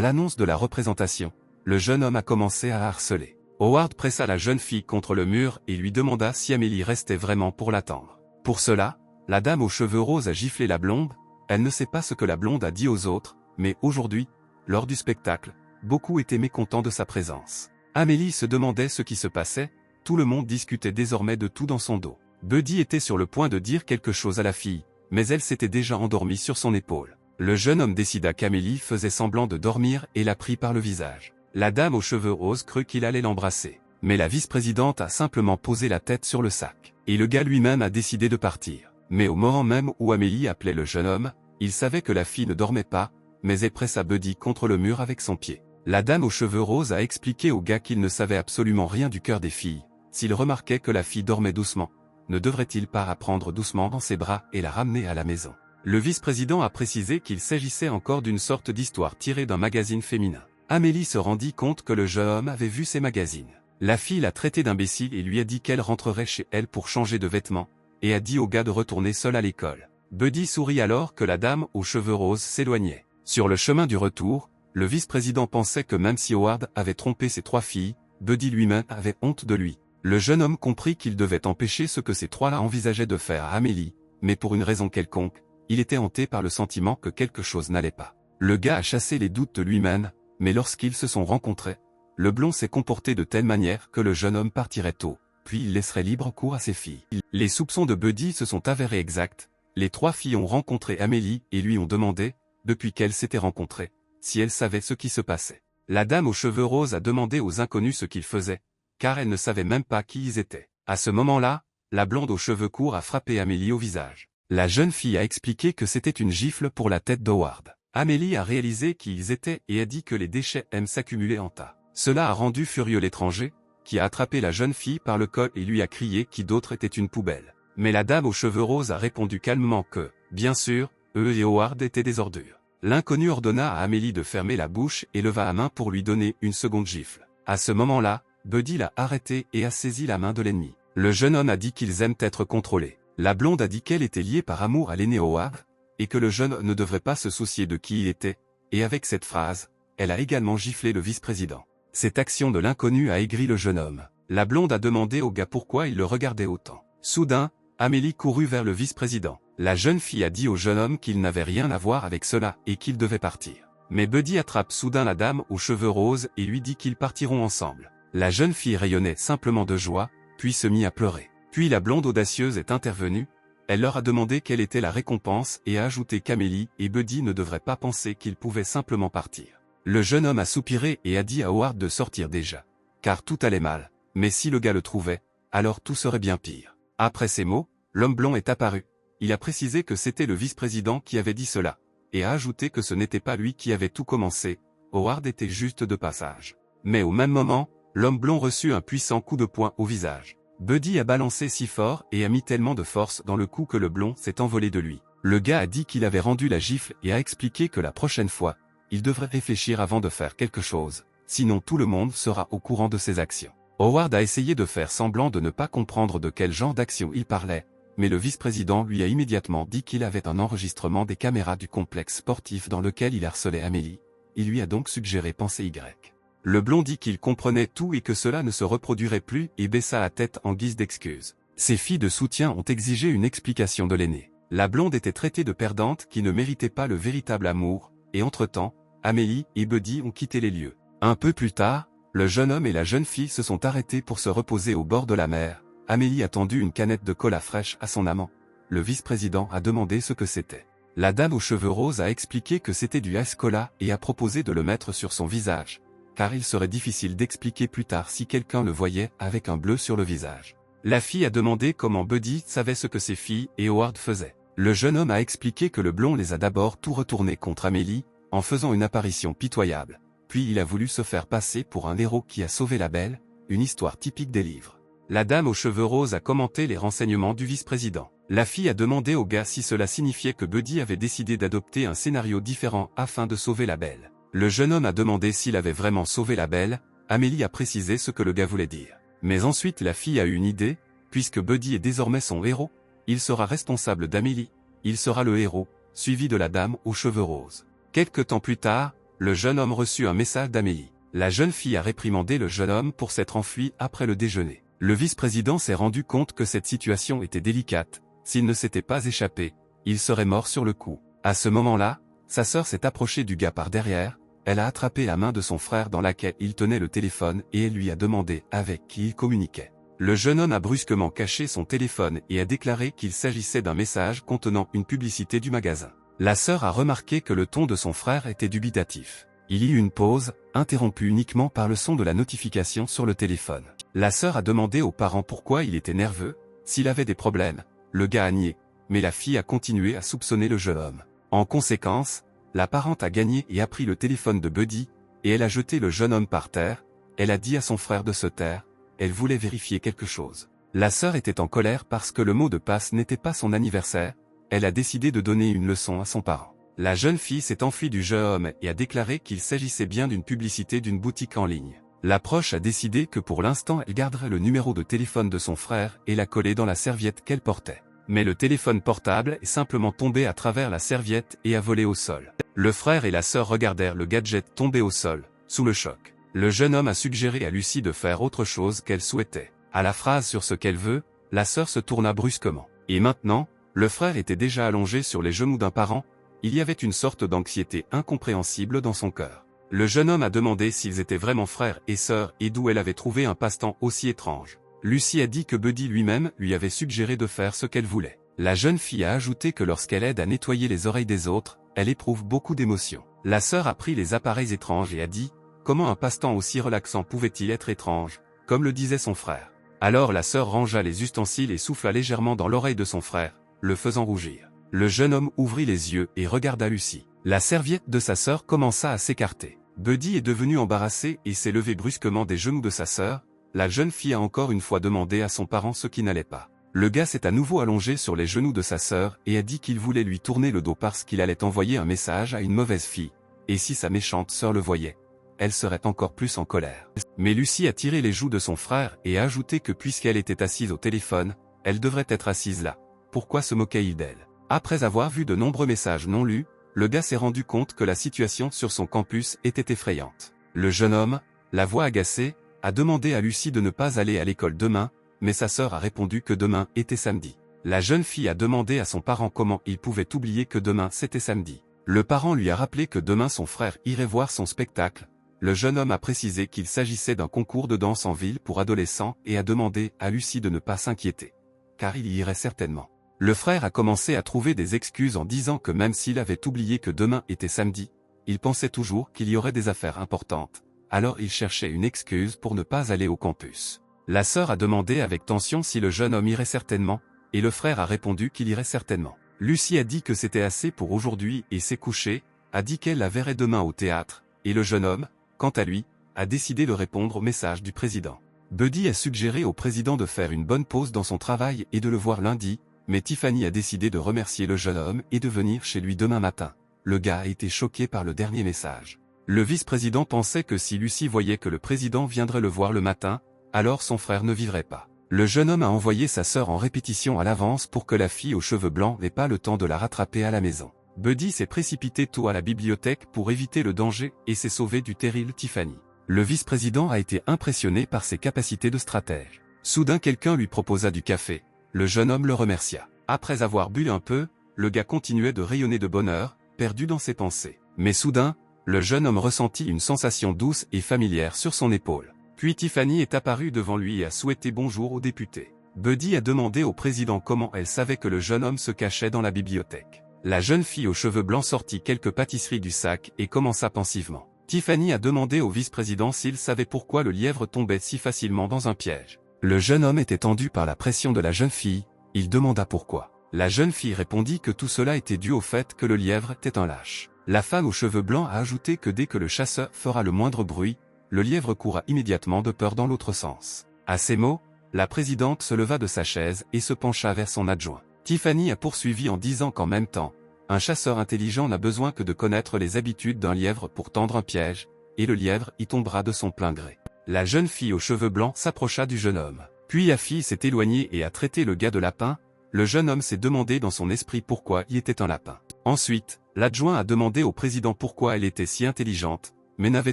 l'annonce de la représentation, le jeune homme a commencé à harceler. Howard pressa la jeune fille contre le mur et lui demanda si Amélie restait vraiment pour l'attendre. Pour cela, la dame aux cheveux roses a giflé la blonde. Elle ne sait pas ce que la blonde a dit aux autres, mais aujourd'hui, lors du spectacle, beaucoup étaient mécontents de sa présence. Amélie se demandait ce qui se passait, tout le monde discutait désormais de tout dans son dos. Buddy était sur le point de dire quelque chose à la fille, mais elle s'était déjà endormie sur son épaule. Le jeune homme décida qu'Amélie faisait semblant de dormir et la prit par le visage. La dame aux cheveux roses crut qu'il allait l'embrasser, mais la vice-présidente a simplement posé la tête sur le sac, et le gars lui-même a décidé de partir. Mais au moment même où Amélie appelait le jeune homme, il savait que la fille ne dormait pas, mais elle pressa Buddy contre le mur avec son pied. La dame aux cheveux roses a expliqué au gars qu'il ne savait absolument rien du cœur des filles. S'il remarquait que la fille dormait doucement, ne devrait-il pas la prendre doucement dans ses bras et la ramener à la maison? Le vice-président a précisé qu'il s'agissait encore d'une sorte d'histoire tirée d'un magazine féminin. Amélie se rendit compte que le jeune homme avait vu ces magazines. La fille l'a traité d'imbécile et lui a dit qu'elle rentrerait chez elle pour changer de vêtements, et a dit au gars de retourner seul à l'école. Buddy sourit alors que la dame aux cheveux roses s'éloignait. Sur le chemin du retour, le vice-président pensait que même si Howard avait trompé ses trois filles, Buddy lui-même avait honte de lui. Le jeune homme comprit qu'il devait empêcher ce que ces trois-là envisageaient de faire à Amélie, mais pour une raison quelconque, il était hanté par le sentiment que quelque chose n'allait pas. Le gars a chassé les doutes de lui-même, mais lorsqu'ils se sont rencontrés, le blond s'est comporté de telle manière que le jeune homme partirait tôt, puis il laisserait libre cours à ses filles. Les soupçons de Buddy se sont avérés exacts. Les trois filles ont rencontré Amélie et lui ont demandé, depuis qu'elles s'étaient rencontrées, si elle savait ce qui se passait. La dame aux cheveux roses a demandé aux inconnus ce qu'ils faisaient, car elle ne savait même pas qui ils étaient. À ce moment-là, la blonde aux cheveux courts a frappé Amélie au visage. La jeune fille a expliqué que c'était une gifle pour la tête d'Howard. Amélie a réalisé qui ils étaient et a dit que les déchets aiment s'accumuler en tas. Cela a rendu furieux l'étranger, qui a attrapé la jeune fille par le col et lui a crié qui d'autre était une poubelle. Mais la dame aux cheveux roses a répondu calmement que, bien sûr, eux et Howard étaient des ordures. L'inconnu ordonna à Amélie de fermer la bouche et leva la main pour lui donner une seconde gifle. À ce moment-là, Buddy l'a arrêté et a saisi la main de l'ennemi. Le jeune homme a dit qu'ils aiment être contrôlés. La blonde a dit qu'elle était liée par amour à l'aîné Howard, et que le jeune ne devrait pas se soucier de qui il était, et avec cette phrase, elle a également giflé le vice-président. Cette action de l'inconnu a aigri le jeune homme. La blonde a demandé au gars pourquoi il le regardait autant. Soudain, Amélie courut vers le vice-président. La jeune fille a dit au jeune homme qu'il n'avait rien à voir avec cela et qu'il devait partir. Mais Buddy attrape soudain la dame aux cheveux roses et lui dit qu'ils partiront ensemble. La jeune fille rayonnait simplement de joie, puis se mit à pleurer. Puis la blonde audacieuse est intervenue. Elle leur a demandé quelle était la récompense et a ajouté qu'Amélie et Buddy ne devraient pas penser qu'ils pouvaient simplement partir. Le jeune homme a soupiré et a dit à Howard de sortir déjà. Car tout allait mal, mais si le gars le trouvait, alors tout serait bien pire. Après ces mots, l'homme blond est apparu. Il a précisé que c'était le vice-président qui avait dit cela, et a ajouté que ce n'était pas lui qui avait tout commencé, Howard était juste de passage. Mais au même moment, l'homme blond reçut un puissant coup de poing au visage. Buddy a balancé si fort et a mis tellement de force dans le coup que le blond s'est envolé de lui. Le gars a dit qu'il avait rendu la gifle et a expliqué que la prochaine fois, il devrait réfléchir avant de faire quelque chose, sinon tout le monde sera au courant de ses actions. Howard a essayé de faire semblant de ne pas comprendre de quel genre d'action il parlait, mais le vice-président lui a immédiatement dit qu'il avait un enregistrement des caméras du complexe sportif dans lequel il harcelait Amélie. Il lui a donc suggéré penser Y. Le blond dit qu'il comprenait tout et que cela ne se reproduirait plus et baissa la tête en guise d'excuse. Ses filles de soutien ont exigé une explication de l'aîné. La blonde était traitée de perdante qui ne méritait pas le véritable amour, et entre-temps, Amélie et Buddy ont quitté les lieux. Un peu plus tard, le jeune homme et la jeune fille se sont arrêtés pour se reposer au bord de la mer. Amélie a tendu une canette de cola fraîche à son amant. Le vice-président a demandé ce que c'était. La dame aux cheveux roses a expliqué que c'était du ice cola et a proposé de le mettre sur son visage. car il serait difficile d'expliquer plus tard si quelqu'un le voyait avec un bleu sur le visage. La fille a demandé comment Buddy savait ce que ses filles et Howard faisaient. Le jeune homme a expliqué que le blond les a d'abord tout retournés contre Amélie, en faisant une apparition pitoyable. Puis il a voulu se faire passer pour un héros qui a sauvé la belle, une histoire typique des livres. La dame aux cheveux roses a commenté les renseignements du vice-président. La fille a demandé au gars si cela signifiait que Buddy avait décidé d'adopter un scénario différent afin de sauver la belle. Le jeune homme a demandé s'il avait vraiment sauvé la belle. Amélie a précisé ce que le gars voulait dire. Mais ensuite la fille a eu une idée, puisque Buddy est désormais son héros, il sera responsable d'Amélie, il sera le héros, suivi de la dame aux cheveux roses. Quelque temps plus tard, le jeune homme reçut un message d'Amélie. La jeune fille a réprimandé le jeune homme pour s'être enfui après le déjeuner. Le vice-président s'est rendu compte que cette situation était délicate. S'il ne s'était pas échappé, il serait mort sur le coup. À ce moment-là, sa sœur s'est approchée du gars par derrière, elle a attrapé la main de son frère dans laquelle il tenait le téléphone et elle lui a demandé avec qui il communiquait. Le jeune homme a brusquement caché son téléphone et a déclaré qu'il s'agissait d'un message contenant une publicité du magasin. La sœur a remarqué que le ton de son frère était dubitatif. Il y eut une pause, interrompue uniquement par le son de la notification sur le téléphone. La sœur a demandé aux parents pourquoi il était nerveux, s'il avait des problèmes. Le gars a nié, mais la fille a continué à soupçonner le jeune homme. En conséquence, la parente a gagné et a pris le téléphone de Buddy, et elle a jeté le jeune homme par terre. Elle a dit à son frère de se taire, elle voulait vérifier quelque chose. La sœur était en colère parce que le mot de passe n'était pas son anniversaire, elle a décidé de donner une leçon à son parent. La jeune fille s'est enfuie du jeune homme et a déclaré qu'il s'agissait bien d'une publicité d'une boutique en ligne. L'approche a décidé que pour l'instant elle garderait le numéro de téléphone de son frère et l'a collé dans la serviette qu'elle portait. Mais le téléphone portable est simplement tombé à travers la serviette et a volé au sol. Le frère et la sœur regardèrent le gadget tomber au sol, sous le choc. Le jeune homme a suggéré à Lucie de faire autre chose qu'elle souhaitait. À la phrase sur ce qu'elle veut, la sœur se tourna brusquement. Et maintenant, le frère était déjà allongé sur les genoux d'un parent. Il y avait une sorte d'anxiété incompréhensible dans son cœur. Le jeune homme a demandé s'ils étaient vraiment frères et sœurs et d'où elle avait trouvé un passe-temps aussi étrange. Lucie a dit que Buddy lui-même lui avait suggéré de faire ce qu'elle voulait. La jeune fille a ajouté que lorsqu'elle aide à nettoyer les oreilles des autres, elle éprouve beaucoup d'émotions. La sœur a pris les appareils étranges et a dit « Comment un passe-temps aussi relaxant pouvait-il être étrange ?» comme le disait son frère. Alors la sœur rangea les ustensiles et souffla légèrement dans l'oreille de son frère, le faisant rougir. Le jeune homme ouvrit les yeux et regarda Lucie. La serviette de sa sœur commença à s'écarter. Buddy est devenu embarrassé et s'est levé brusquement des genoux de sa sœur. La jeune fille a encore une fois demandé à son parent ce qui n'allait pas. Le gars s'est à nouveau allongé sur les genoux de sa sœur et a dit qu'il voulait lui tourner le dos parce qu'il allait envoyer un message à une mauvaise fille. Et si sa méchante sœur le voyait, elle serait encore plus en colère. Mais Lucie a tiré les joues de son frère et a ajouté que puisqu'elle était assise au téléphone, elle devrait être assise là. Pourquoi se moquait-il d'elle? Après avoir vu de nombreux messages non lus, le gars s'est rendu compte que la situation sur son campus était effrayante. Le jeune homme, la voix agacée, a demandé à Lucie de ne pas aller à l'école demain, mais sa sœur a répondu que demain était samedi. La jeune fille a demandé à son parent comment il pouvait oublier que demain c'était samedi. Le parent lui a rappelé que demain son frère irait voir son spectacle. Le jeune homme a précisé qu'il s'agissait d'un concours de danse en ville pour adolescents et a demandé à Lucie de ne pas s'inquiéter, car il y irait certainement. Le frère a commencé à trouver des excuses en disant que même s'il avait oublié que demain était samedi, il pensait toujours qu'il y aurait des affaires importantes. Alors il cherchait une excuse pour ne pas aller au campus. La sœur a demandé avec tension si le jeune homme irait certainement, et le frère a répondu qu'il irait certainement. Lucie a dit que c'était assez pour aujourd'hui et s'est couchée, a dit qu'elle la verrait demain au théâtre, et le jeune homme, quant à lui, a décidé de répondre au message du président. Buddy a suggéré au président de faire une bonne pause dans son travail et de le voir lundi, mais Tiffany a décidé de remercier le jeune homme et de venir chez lui demain matin. Le gars a été choqué par le dernier message. Le vice-président pensait que si Lucie voyait que le président viendrait le voir le matin, alors son frère ne vivrait pas. Le jeune homme a envoyé sa sœur en répétition à l'avance pour que la fille aux cheveux blancs n'ait pas le temps de la rattraper à la maison. Buddy s'est précipité tôt à la bibliothèque pour éviter le danger et s'est sauvé du terrible Tiffany. Le vice-président a été impressionné par ses capacités de stratège. Soudain quelqu'un lui proposa du café. Le jeune homme le remercia. Après avoir bu un peu, le gars continuait de rayonner de bonheur, perdu dans ses pensées. Mais soudain, le jeune homme ressentit une sensation douce et familière sur son épaule. Puis Tiffany est apparue devant lui et a souhaité bonjour au député. Buddy a demandé au président comment elle savait que le jeune homme se cachait dans la bibliothèque. La jeune fille aux cheveux blancs sortit quelques pâtisseries du sac et commença pensivement. Tiffany a demandé au vice-président s'il savait pourquoi le lièvre tombait si facilement dans un piège. Le jeune homme était tendu par la pression de la jeune fille, il demanda pourquoi. La jeune fille répondit que tout cela était dû au fait que le lièvre était un lâche. La femme aux cheveux blancs a ajouté que dès que le chasseur fera le moindre bruit, le lièvre courra immédiatement de peur dans l'autre sens. À ces mots, la présidente se leva de sa chaise et se pencha vers son adjoint. Tiffany a poursuivi en disant qu'en même temps, un chasseur intelligent n'a besoin que de connaître les habitudes d'un lièvre pour tendre un piège, et le lièvre y tombera de son plein gré. La jeune fille aux cheveux blancs s'approcha du jeune homme. Puis la fille s'est éloignée et a traité le gars de lapin. Le jeune homme s'est demandé dans son esprit pourquoi il était un lapin. Ensuite, l'adjoint a demandé au président pourquoi elle était si intelligente, mais n'avait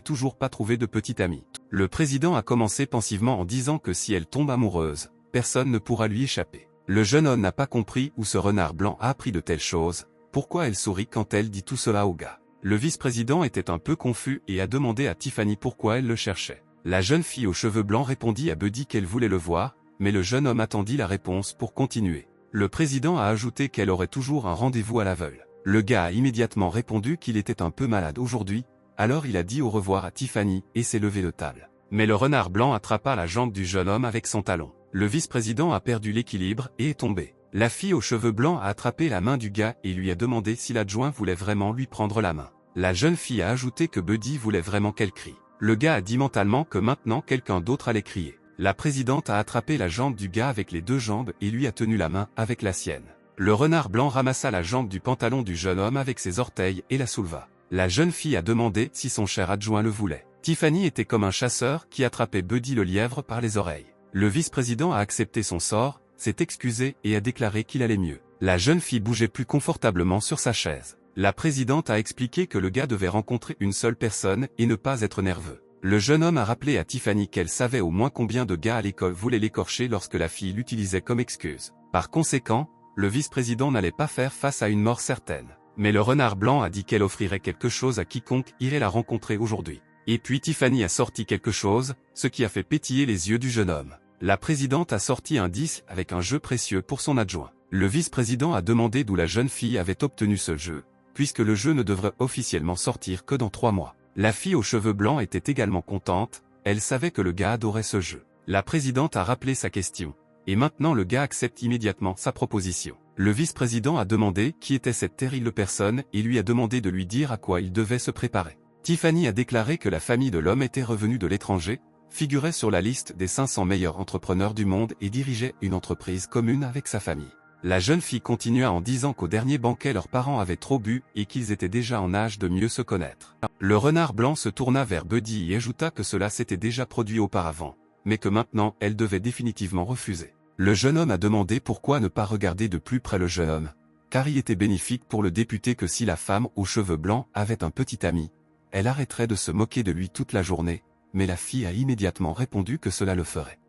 toujours pas trouvé de petite amie. Le président a commencé pensivement en disant que si elle tombe amoureuse, personne ne pourra lui échapper. Le jeune homme n'a pas compris où ce renard blanc a appris de telles choses, pourquoi elle sourit quand elle dit tout cela au gars. Le vice-président était un peu confus et a demandé à Tiffany pourquoi elle le cherchait. La jeune fille aux cheveux blancs répondit à Buddy qu'elle voulait le voir, mais le jeune homme attendit la réponse pour continuer. Le président a ajouté qu'elle aurait toujours un rendez-vous à l'aveugle. Le gars a immédiatement répondu qu'il était un peu malade aujourd'hui, alors il a dit au revoir à Tiffany et s'est levé de table. Mais le renard blanc attrapa la jambe du jeune homme avec son talon. Le vice-président a perdu l'équilibre et est tombé. La fille aux cheveux blancs a attrapé la main du gars et lui a demandé si l'adjoint voulait vraiment lui prendre la main. La jeune fille a ajouté que Buddy voulait vraiment qu'elle crie. Le gars a dit mentalement que maintenant quelqu'un d'autre allait crier. La présidente a attrapé la jambe du gars avec les deux jambes et lui a tenu la main avec la sienne. Le renard blanc ramassa la jambe du pantalon du jeune homme avec ses orteils et la souleva. La jeune fille a demandé si son cher adjoint le voulait. Tiffany était comme un chasseur qui attrapait Buddy le lièvre par les oreilles. Le vice-président a accepté son sort, s'est excusé et a déclaré qu'il allait mieux. La jeune fille bougeait plus confortablement sur sa chaise. La présidente a expliqué que le gars devait rencontrer une seule personne et ne pas être nerveux. Le jeune homme a rappelé à Tiffany qu'elle savait au moins combien de gars à l'école voulaient l'écorcher lorsque la fille l'utilisait comme excuse. Par conséquent, le vice-président n'allait pas faire face à une mort certaine. Mais le renard blanc a dit qu'elle offrirait quelque chose à quiconque irait la rencontrer aujourd'hui. Et puis Tiffany a sorti quelque chose, ce qui a fait pétiller les yeux du jeune homme. La présidente a sorti un 10 avec un jeu précieux pour son adjoint. Le vice-président a demandé d'où la jeune fille avait obtenu ce jeu, puisque le jeu ne devrait officiellement sortir que dans 3 mois. La fille aux cheveux blancs était également contente, elle savait que le gars adorait ce jeu. La présidente a rappelé sa question, et maintenant le gars accepte immédiatement sa proposition. Le vice-président a demandé qui était cette terrible personne et lui a demandé de lui dire à quoi il devait se préparer. Tiffany a déclaré que la famille de l'homme était revenue de l'étranger, figurait sur la liste des 500 meilleurs entrepreneurs du monde et dirigeait une entreprise commune avec sa famille. La jeune fille continua en disant qu'au dernier banquet leurs parents avaient trop bu et qu'ils étaient déjà en âge de mieux se connaître. Le renard blanc se tourna vers Buddy et ajouta que cela s'était déjà produit auparavant, mais que maintenant elle devait définitivement refuser. Le jeune homme a demandé pourquoi ne pas regarder de plus près le jeune homme, car il était bénéfique pour le député que si la femme aux cheveux blancs avait un petit ami, elle arrêterait de se moquer de lui toute la journée, mais la fille a immédiatement répondu que cela le ferait.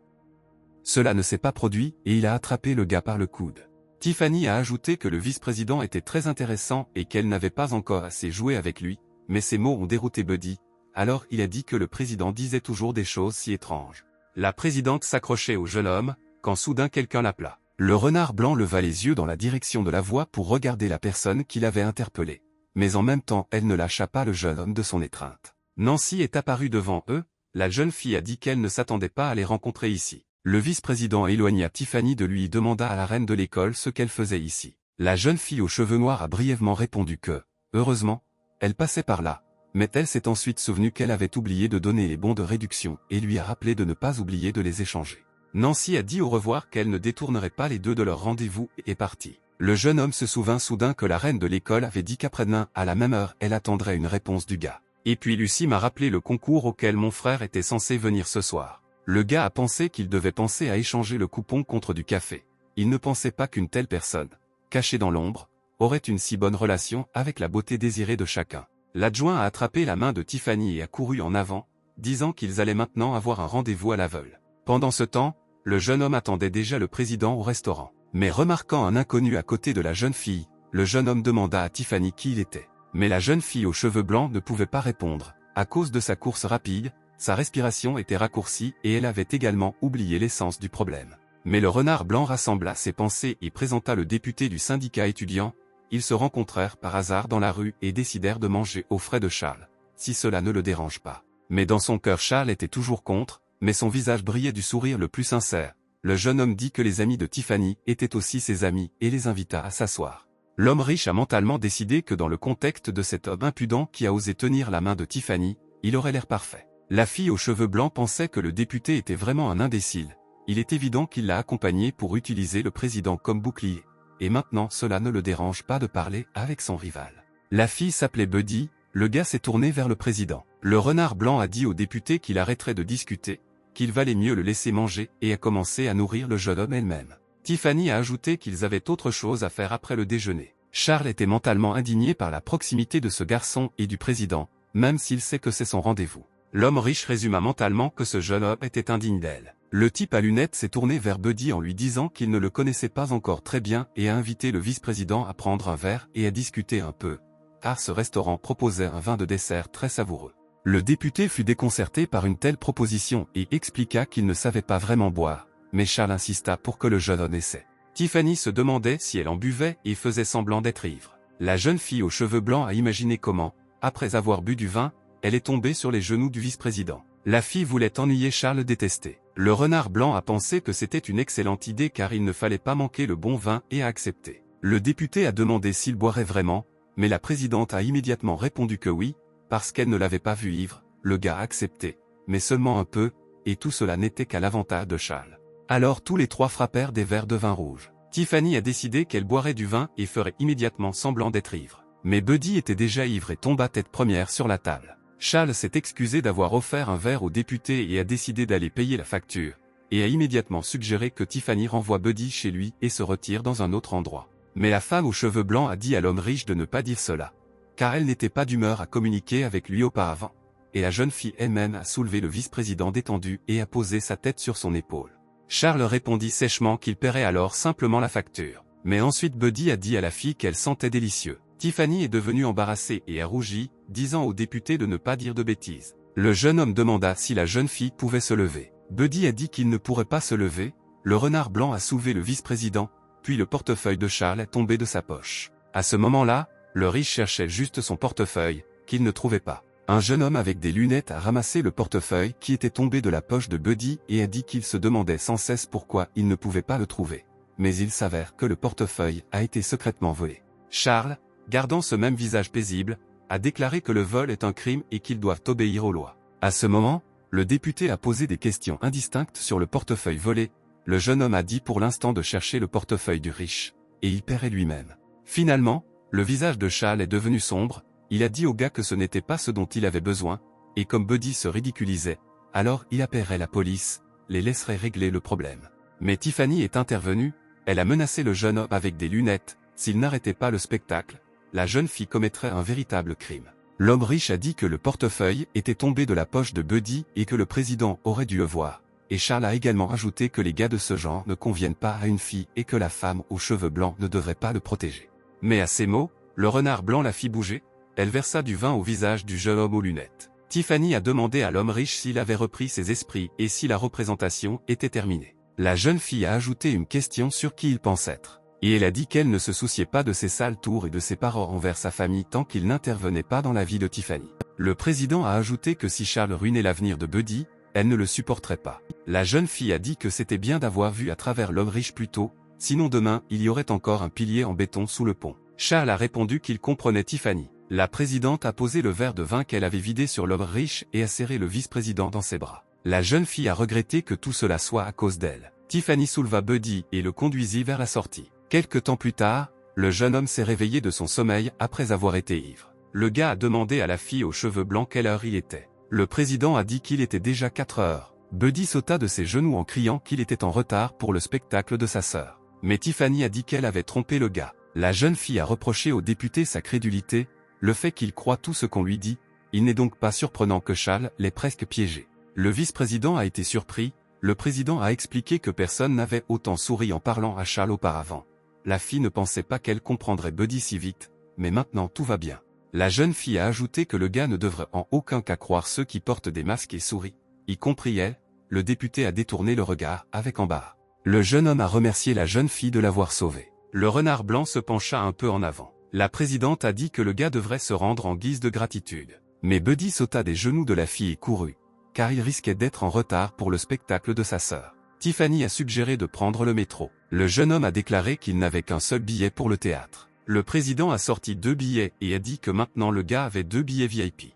Cela ne s'est pas produit et il a attrapé le gars par le coude. Tiffany a ajouté que le vice-président était très intéressant et qu'elle n'avait pas encore assez joué avec lui, mais ces mots ont dérouté Buddy, alors il a dit que le président disait toujours des choses si étranges. La présidente s'accrochait au jeune homme, quand soudain quelqu'un l'appela. Le renard blanc leva les yeux dans la direction de la voix pour regarder la personne qui l'avait interpellé. Mais en même temps elle ne lâcha pas le jeune homme de son étreinte. Nancy est apparue devant eux, la jeune fille a dit qu'elle ne s'attendait pas à les rencontrer ici. Le vice-président éloigna Tiffany de lui et demanda à la reine de l'école ce qu'elle faisait ici. La jeune fille aux cheveux noirs a brièvement répondu que, heureusement, elle passait par là, mais elle s'est ensuite souvenue qu'elle avait oublié de donner les bons de réduction et lui a rappelé de ne pas oublier de les échanger. Nancy a dit au revoir qu'elle ne détournerait pas les deux de leur rendez-vous et est partie. Le jeune homme se souvint soudain que la reine de l'école avait dit qu'après-demain, à la même heure, elle attendrait une réponse du gars. Et puis Lucie m'a rappelé le concours auquel mon frère était censé venir ce soir. Le gars a pensé qu'il devait penser à échanger le coupon contre du café. Il ne pensait pas qu'une telle personne, cachée dans l'ombre, aurait une si bonne relation avec la beauté désirée de chacun. L'adjoint a attrapé la main de Tiffany et a couru en avant, disant qu'ils allaient maintenant avoir un rendez-vous à l'aveugle. Pendant ce temps, le jeune homme attendait déjà le président au restaurant. Mais remarquant un inconnu à côté de la jeune fille, le jeune homme demanda à Tiffany qui il était. Mais la jeune fille aux cheveux blancs ne pouvait pas répondre. À cause de sa course rapide, sa respiration était raccourcie et elle avait également oublié l'essence du problème. Mais le renard blanc rassembla ses pensées et présenta le député du syndicat étudiant. Ils se rencontrèrent par hasard dans la rue et décidèrent de manger aux frais de Charles. si cela ne le dérange pas. Mais dans son cœur Charles était toujours contre, mais son visage brillait du sourire le plus sincère. Le jeune homme dit que les amis de Tiffany étaient aussi ses amis et les invita à s'asseoir. L'homme riche a mentalement décidé que dans le contexte de cet homme impudent qui a osé tenir la main de Tiffany, il aurait l'air parfait. La fille aux cheveux blancs pensait que le député était vraiment un imbécile. Il est évident qu'il l'a accompagné pour utiliser le président comme bouclier. Et maintenant cela ne le dérange pas de parler avec son rival. La fille s'appelait Buddy, le gars s'est tourné vers le président. Le renard blanc a dit au député qu'il arrêterait de discuter, qu'il valait mieux le laisser manger et a commencé à nourrir le jeune homme elle-même. Tiffany a ajouté qu'ils avaient autre chose à faire après le déjeuner. Charles était mentalement indigné par la proximité de ce garçon et du président, même s'il sait que c'est son rendez-vous. L'homme riche résuma mentalement que ce jeune homme était indigne d'elle. Le type à lunettes s'est tourné vers Buddy en lui disant qu'il ne le connaissait pas encore très bien et a invité le vice-président à prendre un verre et à discuter un peu, car ce restaurant proposait un vin de dessert très savoureux. Le député fut déconcerté par une telle proposition et expliqua qu'il ne savait pas vraiment boire, mais Charles insista pour que le jeune homme essaie. Tiffany se demandait si elle en buvait et faisait semblant d'être ivre. La jeune fille aux cheveux blancs a imaginé comment, après avoir bu du vin, elle est tombée sur les genoux du vice-président. La fille voulait ennuyer Charles détesté. Le renard blanc a pensé que c'était une excellente idée car il ne fallait pas manquer le bon vin et a accepté. Le député a demandé s'il boirait vraiment, mais la présidente a immédiatement répondu que oui, parce qu'elle ne l'avait pas vu ivre. Le gars a accepté, mais seulement un peu, et tout cela n'était qu'à l'avantage de Charles. Alors tous les trois frappèrent des verres de vin rouge. Tiffany a décidé qu'elle boirait du vin et ferait immédiatement semblant d'être ivre. Mais Buddy était déjà ivre et tomba tête première sur la table. Charles s'est excusé d'avoir offert un verre au député et a décidé d'aller payer la facture, et a immédiatement suggéré que Tiffany renvoie Buddy chez lui et se retire dans un autre endroit. Mais la femme aux cheveux blancs a dit à l'homme riche de ne pas dire cela, car elle n'était pas d'humeur à communiquer avec lui auparavant, et la jeune fille elle-même a soulevé le vice-président détendu et a posé sa tête sur son épaule. Charles répondit sèchement qu'il paierait alors simplement la facture. Mais ensuite Buddy a dit à la fille qu'elle sentait délicieux. Tiffany est devenue embarrassée et a rougi, disant au député de ne pas dire de bêtises. Le jeune homme demanda si la jeune fille pouvait se lever. Buddy a dit qu'il ne pourrait pas se lever. Le renard blanc a soulevé le vice-président, puis le portefeuille de Charles est tombé de sa poche. À ce moment-là, le riche cherchait juste son portefeuille, qu'il ne trouvait pas. Un jeune homme avec des lunettes a ramassé le portefeuille qui était tombé de la poche de Buddy et a dit qu'il se demandait sans cesse pourquoi il ne pouvait pas le trouver. Mais il s'avère que le portefeuille a été secrètement volé. Charles, gardant ce même visage paisible, a déclaré que le vol est un crime et qu'ils doivent obéir aux lois. À ce moment, le député a posé des questions indistinctes sur le portefeuille volé. Le jeune homme a dit pour l'instant de chercher le portefeuille du riche, et y paierait lui-même. Finalement, le visage de Charles est devenu sombre, il a dit au gars que ce n'était pas ce dont il avait besoin, et comme Buddy se ridiculisait, alors il appellerait la police, les laisserait régler le problème. Mais Tiffany est intervenue, elle a menacé le jeune homme avec des lunettes, s'il n'arrêtait pas le spectacle, la jeune fille commettrait un véritable crime. L'homme riche a dit que le portefeuille était tombé de la poche de Buddy et que le président aurait dû le voir. Et Charles a également ajouté que les gars de ce genre ne conviennent pas à une fille et que la femme aux cheveux blancs ne devrait pas le protéger. Mais à ces mots, le renard blanc la fit bouger, elle versa du vin au visage du jeune homme aux lunettes. Tiffany a demandé à l'homme riche s'il avait repris ses esprits et si la représentation était terminée. La jeune fille a ajouté une question sur qui il pense être. Et elle a dit qu'elle ne se souciait pas de ses sales tours et de ses paroles envers sa famille tant qu'il n'intervenait pas dans la vie de Tiffany. Le président a ajouté que si Charles ruinait l'avenir de Buddy, elle ne le supporterait pas. La jeune fille a dit que c'était bien d'avoir vu à travers l'homme riche plus tôt, sinon demain il y aurait encore un pilier en béton sous le pont. Charles a répondu qu'il comprenait Tiffany. La présidente a posé le verre de vin qu'elle avait vidé sur l'homme riche et a serré le vice-président dans ses bras. La jeune fille a regretté que tout cela soit à cause d'elle. Tiffany souleva Buddy et le conduisit vers la sortie. Quelque temps plus tard, le jeune homme s'est réveillé de son sommeil après avoir été ivre. Le gars a demandé à la fille aux cheveux blancs quelle heure il était. Le président a dit qu'il était déjà 4 heures. Buddy sauta de ses genoux en criant qu'il était en retard pour le spectacle de sa sœur. Mais Tiffany a dit qu'elle avait trompé le gars. La jeune fille a reproché au député sa crédulité, le fait qu'il croit tout ce qu'on lui dit. Il n'est donc pas surprenant que Charles l'ait presque piégé. Le vice-président a été surpris, le président a expliqué que personne n'avait autant souri en parlant à Charles auparavant. La fille ne pensait pas qu'elle comprendrait Buddy si vite, mais maintenant tout va bien. La jeune fille a ajouté que le gars ne devrait en aucun cas croire ceux qui portent des masques et sourient, y compris elle. Le député a détourné le regard avec embarras. Le jeune homme a remercié la jeune fille de l'avoir sauvé. Le renard blanc se pencha un peu en avant. La présidente a dit que le gars devrait se rendre en guise de gratitude. Mais Buddy sauta des genoux de la fille et courut, car il risquait d'être en retard pour le spectacle de sa sœur. Tiffany a suggéré de prendre le métro. Le jeune homme a déclaré qu'il n'avait qu'un seul billet pour le théâtre. Le président a sorti 2 billets et a dit que maintenant le gars avait 2 billets VIP.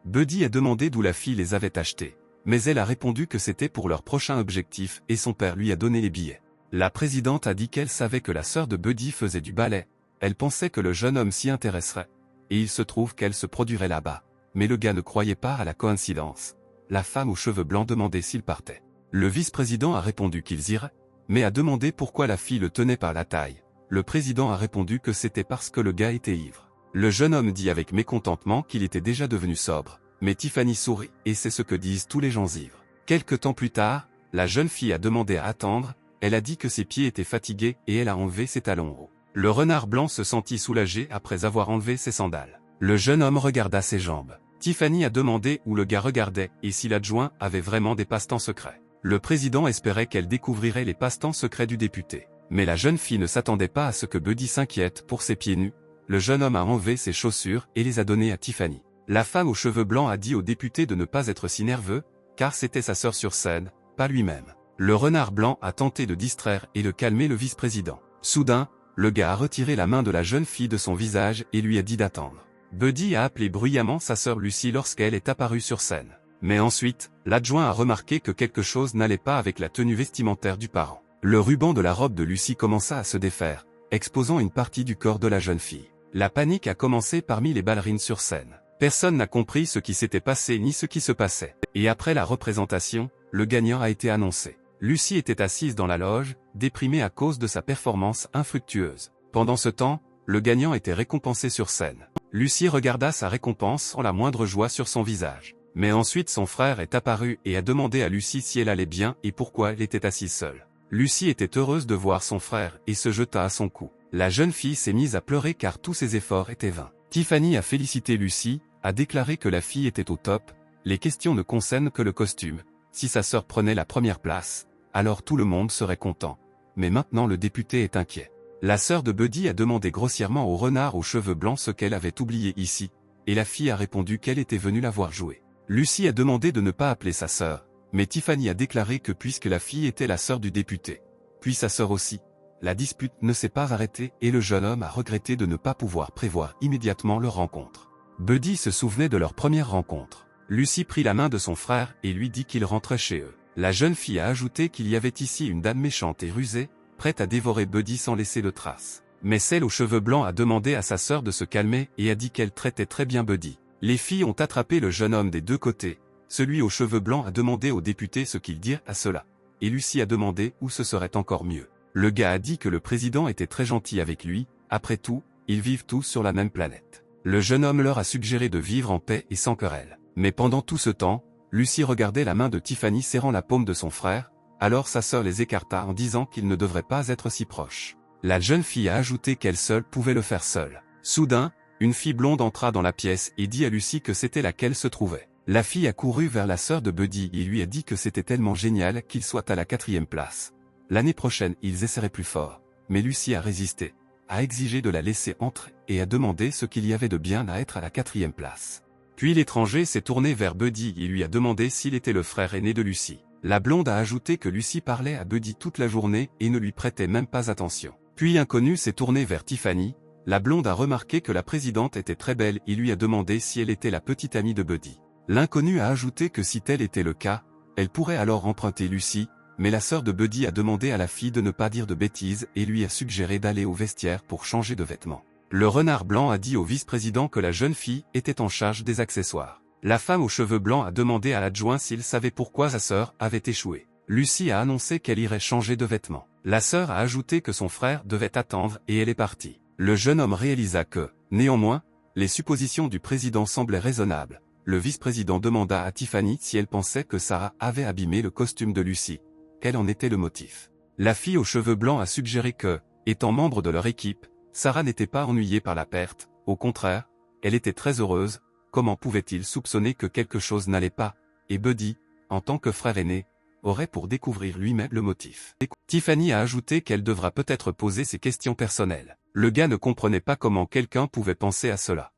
Buddy a demandé d'où la fille les avait achetés, mais elle a répondu que c'était pour leur prochain objectif et son père lui a donné les billets. La présidente a dit qu'elle savait que la sœur de Buddy faisait du ballet, elle pensait que le jeune homme s'y intéresserait, et il se trouve qu'elle se produirait là-bas. Mais le gars ne croyait pas à la coïncidence. La femme aux cheveux blancs demandait s'il partait. Le vice-président a répondu qu'ils iraient, mais a demandé pourquoi la fille le tenait par la taille. Le président a répondu que c'était parce que le gars était ivre. Le jeune homme dit avec mécontentement qu'il était déjà devenu sobre, mais Tiffany sourit, et c'est ce que disent tous les gens ivres. Quelque temps plus tard, la jeune fille a demandé à attendre, elle a dit que ses pieds étaient fatigués et elle a enlevé ses talons hauts. Le renard blanc se sentit soulagé après avoir enlevé ses sandales. Le jeune homme regarda ses jambes. Tiffany a demandé où le gars regardait et si l'adjoint avait vraiment des passe-temps secrets. Le président espérait qu'elle découvrirait les passe-temps secrets du député. Mais la jeune fille ne s'attendait pas à ce que Buddy s'inquiète pour ses pieds nus. Le jeune homme a enlevé ses chaussures et les a données à Tiffany. La femme aux cheveux blancs a dit au député de ne pas être si nerveux, car c'était sa sœur sur scène, pas lui-même. Le renard blanc a tenté de distraire et de calmer le vice-président. Soudain, le gars a retiré la main de la jeune fille de son visage et lui a dit d'attendre. Buddy a appelé bruyamment sa sœur Lucy lorsqu'elle est apparue sur scène. Mais ensuite, l'adjoint a remarqué que quelque chose n'allait pas avec la tenue vestimentaire du parent. Le ruban de la robe de Lucy commença à se défaire, exposant une partie du corps de la jeune fille. La panique a commencé parmi les ballerines sur scène. Personne n'a compris ce qui s'était passé ni ce qui se passait. Et après la représentation, le gagnant a été annoncé. Lucy était assise dans la loge, déprimée à cause de sa performance infructueuse. Pendant ce temps, le gagnant était récompensé sur scène. Lucy regarda sa récompense sans la moindre joie sur son visage. Mais ensuite son frère est apparu et a demandé à Lucy si elle allait bien et pourquoi elle était assise seule. Lucy était heureuse de voir son frère et se jeta à son cou. La jeune fille s'est mise à pleurer car tous ses efforts étaient vains. Tiffany a félicité Lucy, a déclaré que la fille était au top, les questions ne concernent que le costume. Si sa sœur prenait la première place, alors tout le monde serait content. Mais maintenant le député est inquiet. La sœur de Buddy a demandé grossièrement au renard aux cheveux blancs ce qu'elle avait oublié ici, et la fille a répondu qu'elle était venue la voir jouer. Lucy a demandé de ne pas appeler sa sœur, mais Tiffany a déclaré que puisque la fille était la sœur du député, puis sa sœur aussi, la dispute ne s'est pas arrêtée et le jeune homme a regretté de ne pas pouvoir prévoir immédiatement leur rencontre. Buddy se souvenait de leur première rencontre. Lucy prit la main de son frère et lui dit qu'il rentrait chez eux. La jeune fille a ajouté qu'il y avait ici une dame méchante et rusée, prête à dévorer Buddy sans laisser de traces. Mais celle aux cheveux blancs a demandé à sa sœur de se calmer et a dit qu'elle traitait très bien Buddy. Les filles ont attrapé le jeune homme des deux côtés. Celui aux cheveux blancs a demandé au député ce qu'il dit à cela. Et Lucy a demandé où ce serait encore mieux. Le gars a dit que le président était très gentil avec lui, après tout, ils vivent tous sur la même planète. Le jeune homme leur a suggéré de vivre en paix et sans querelle. Mais pendant tout ce temps, Lucy regardait la main de Tiffany serrant la paume de son frère, alors sa sœur les écarta en disant qu'ils ne devraient pas être si proches. La jeune fille a ajouté qu'elle seule pouvait le faire seule. Soudain, une fille blonde entra dans la pièce et dit à Lucy que c'était là qu'elle se trouvait. La fille a couru vers la sœur de Buddy et lui a dit que c'était tellement génial qu'il soit à la 4e place. L'année prochaine ils essaieraient plus fort, mais Lucy a résisté, a exigé de la laisser entrer et a demandé ce qu'il y avait de bien à être à la 4e place. Puis l'étranger s'est tourné vers Buddy et lui a demandé s'il était le frère aîné de Lucy. La blonde a ajouté que Lucy parlait à Buddy toute la journée et ne lui prêtait même pas attention. Puis l'inconnu s'est tourné vers Tiffany. La blonde a remarqué que la présidente était très belle et lui a demandé si elle était la petite amie de Buddy. L'inconnu a ajouté que si tel était le cas, elle pourrait alors emprunter Lucy, mais la sœur de Buddy a demandé à la fille de ne pas dire de bêtises et lui a suggéré d'aller au vestiaire pour changer de vêtements. Le renard blanc a dit au vice-président que la jeune fille était en charge des accessoires. La femme aux cheveux blancs a demandé à l'adjoint s'il savait pourquoi sa sœur avait échoué. Lucy a annoncé qu'elle irait changer de vêtements. La sœur a ajouté que son frère devait attendre et elle est partie. Le jeune homme réalisa que, néanmoins, les suppositions du président semblaient raisonnables. Le vice-président demanda à Tiffany si elle pensait que Sarah avait abîmé le costume de Lucy. Quel en était le motif? La fille aux cheveux blancs a suggéré que, étant membre de leur équipe, Sarah n'était pas ennuyée par la perte, au contraire, elle était très heureuse. Comment pouvait-il soupçonner que quelque chose n'allait pas? Et Buddy, en tant que frère aîné, aurait pour découvrir lui-même le motif. Tiffany a ajouté qu'elle devra peut-être poser ses questions personnelles. Le gars ne comprenait pas comment quelqu'un pouvait penser à cela.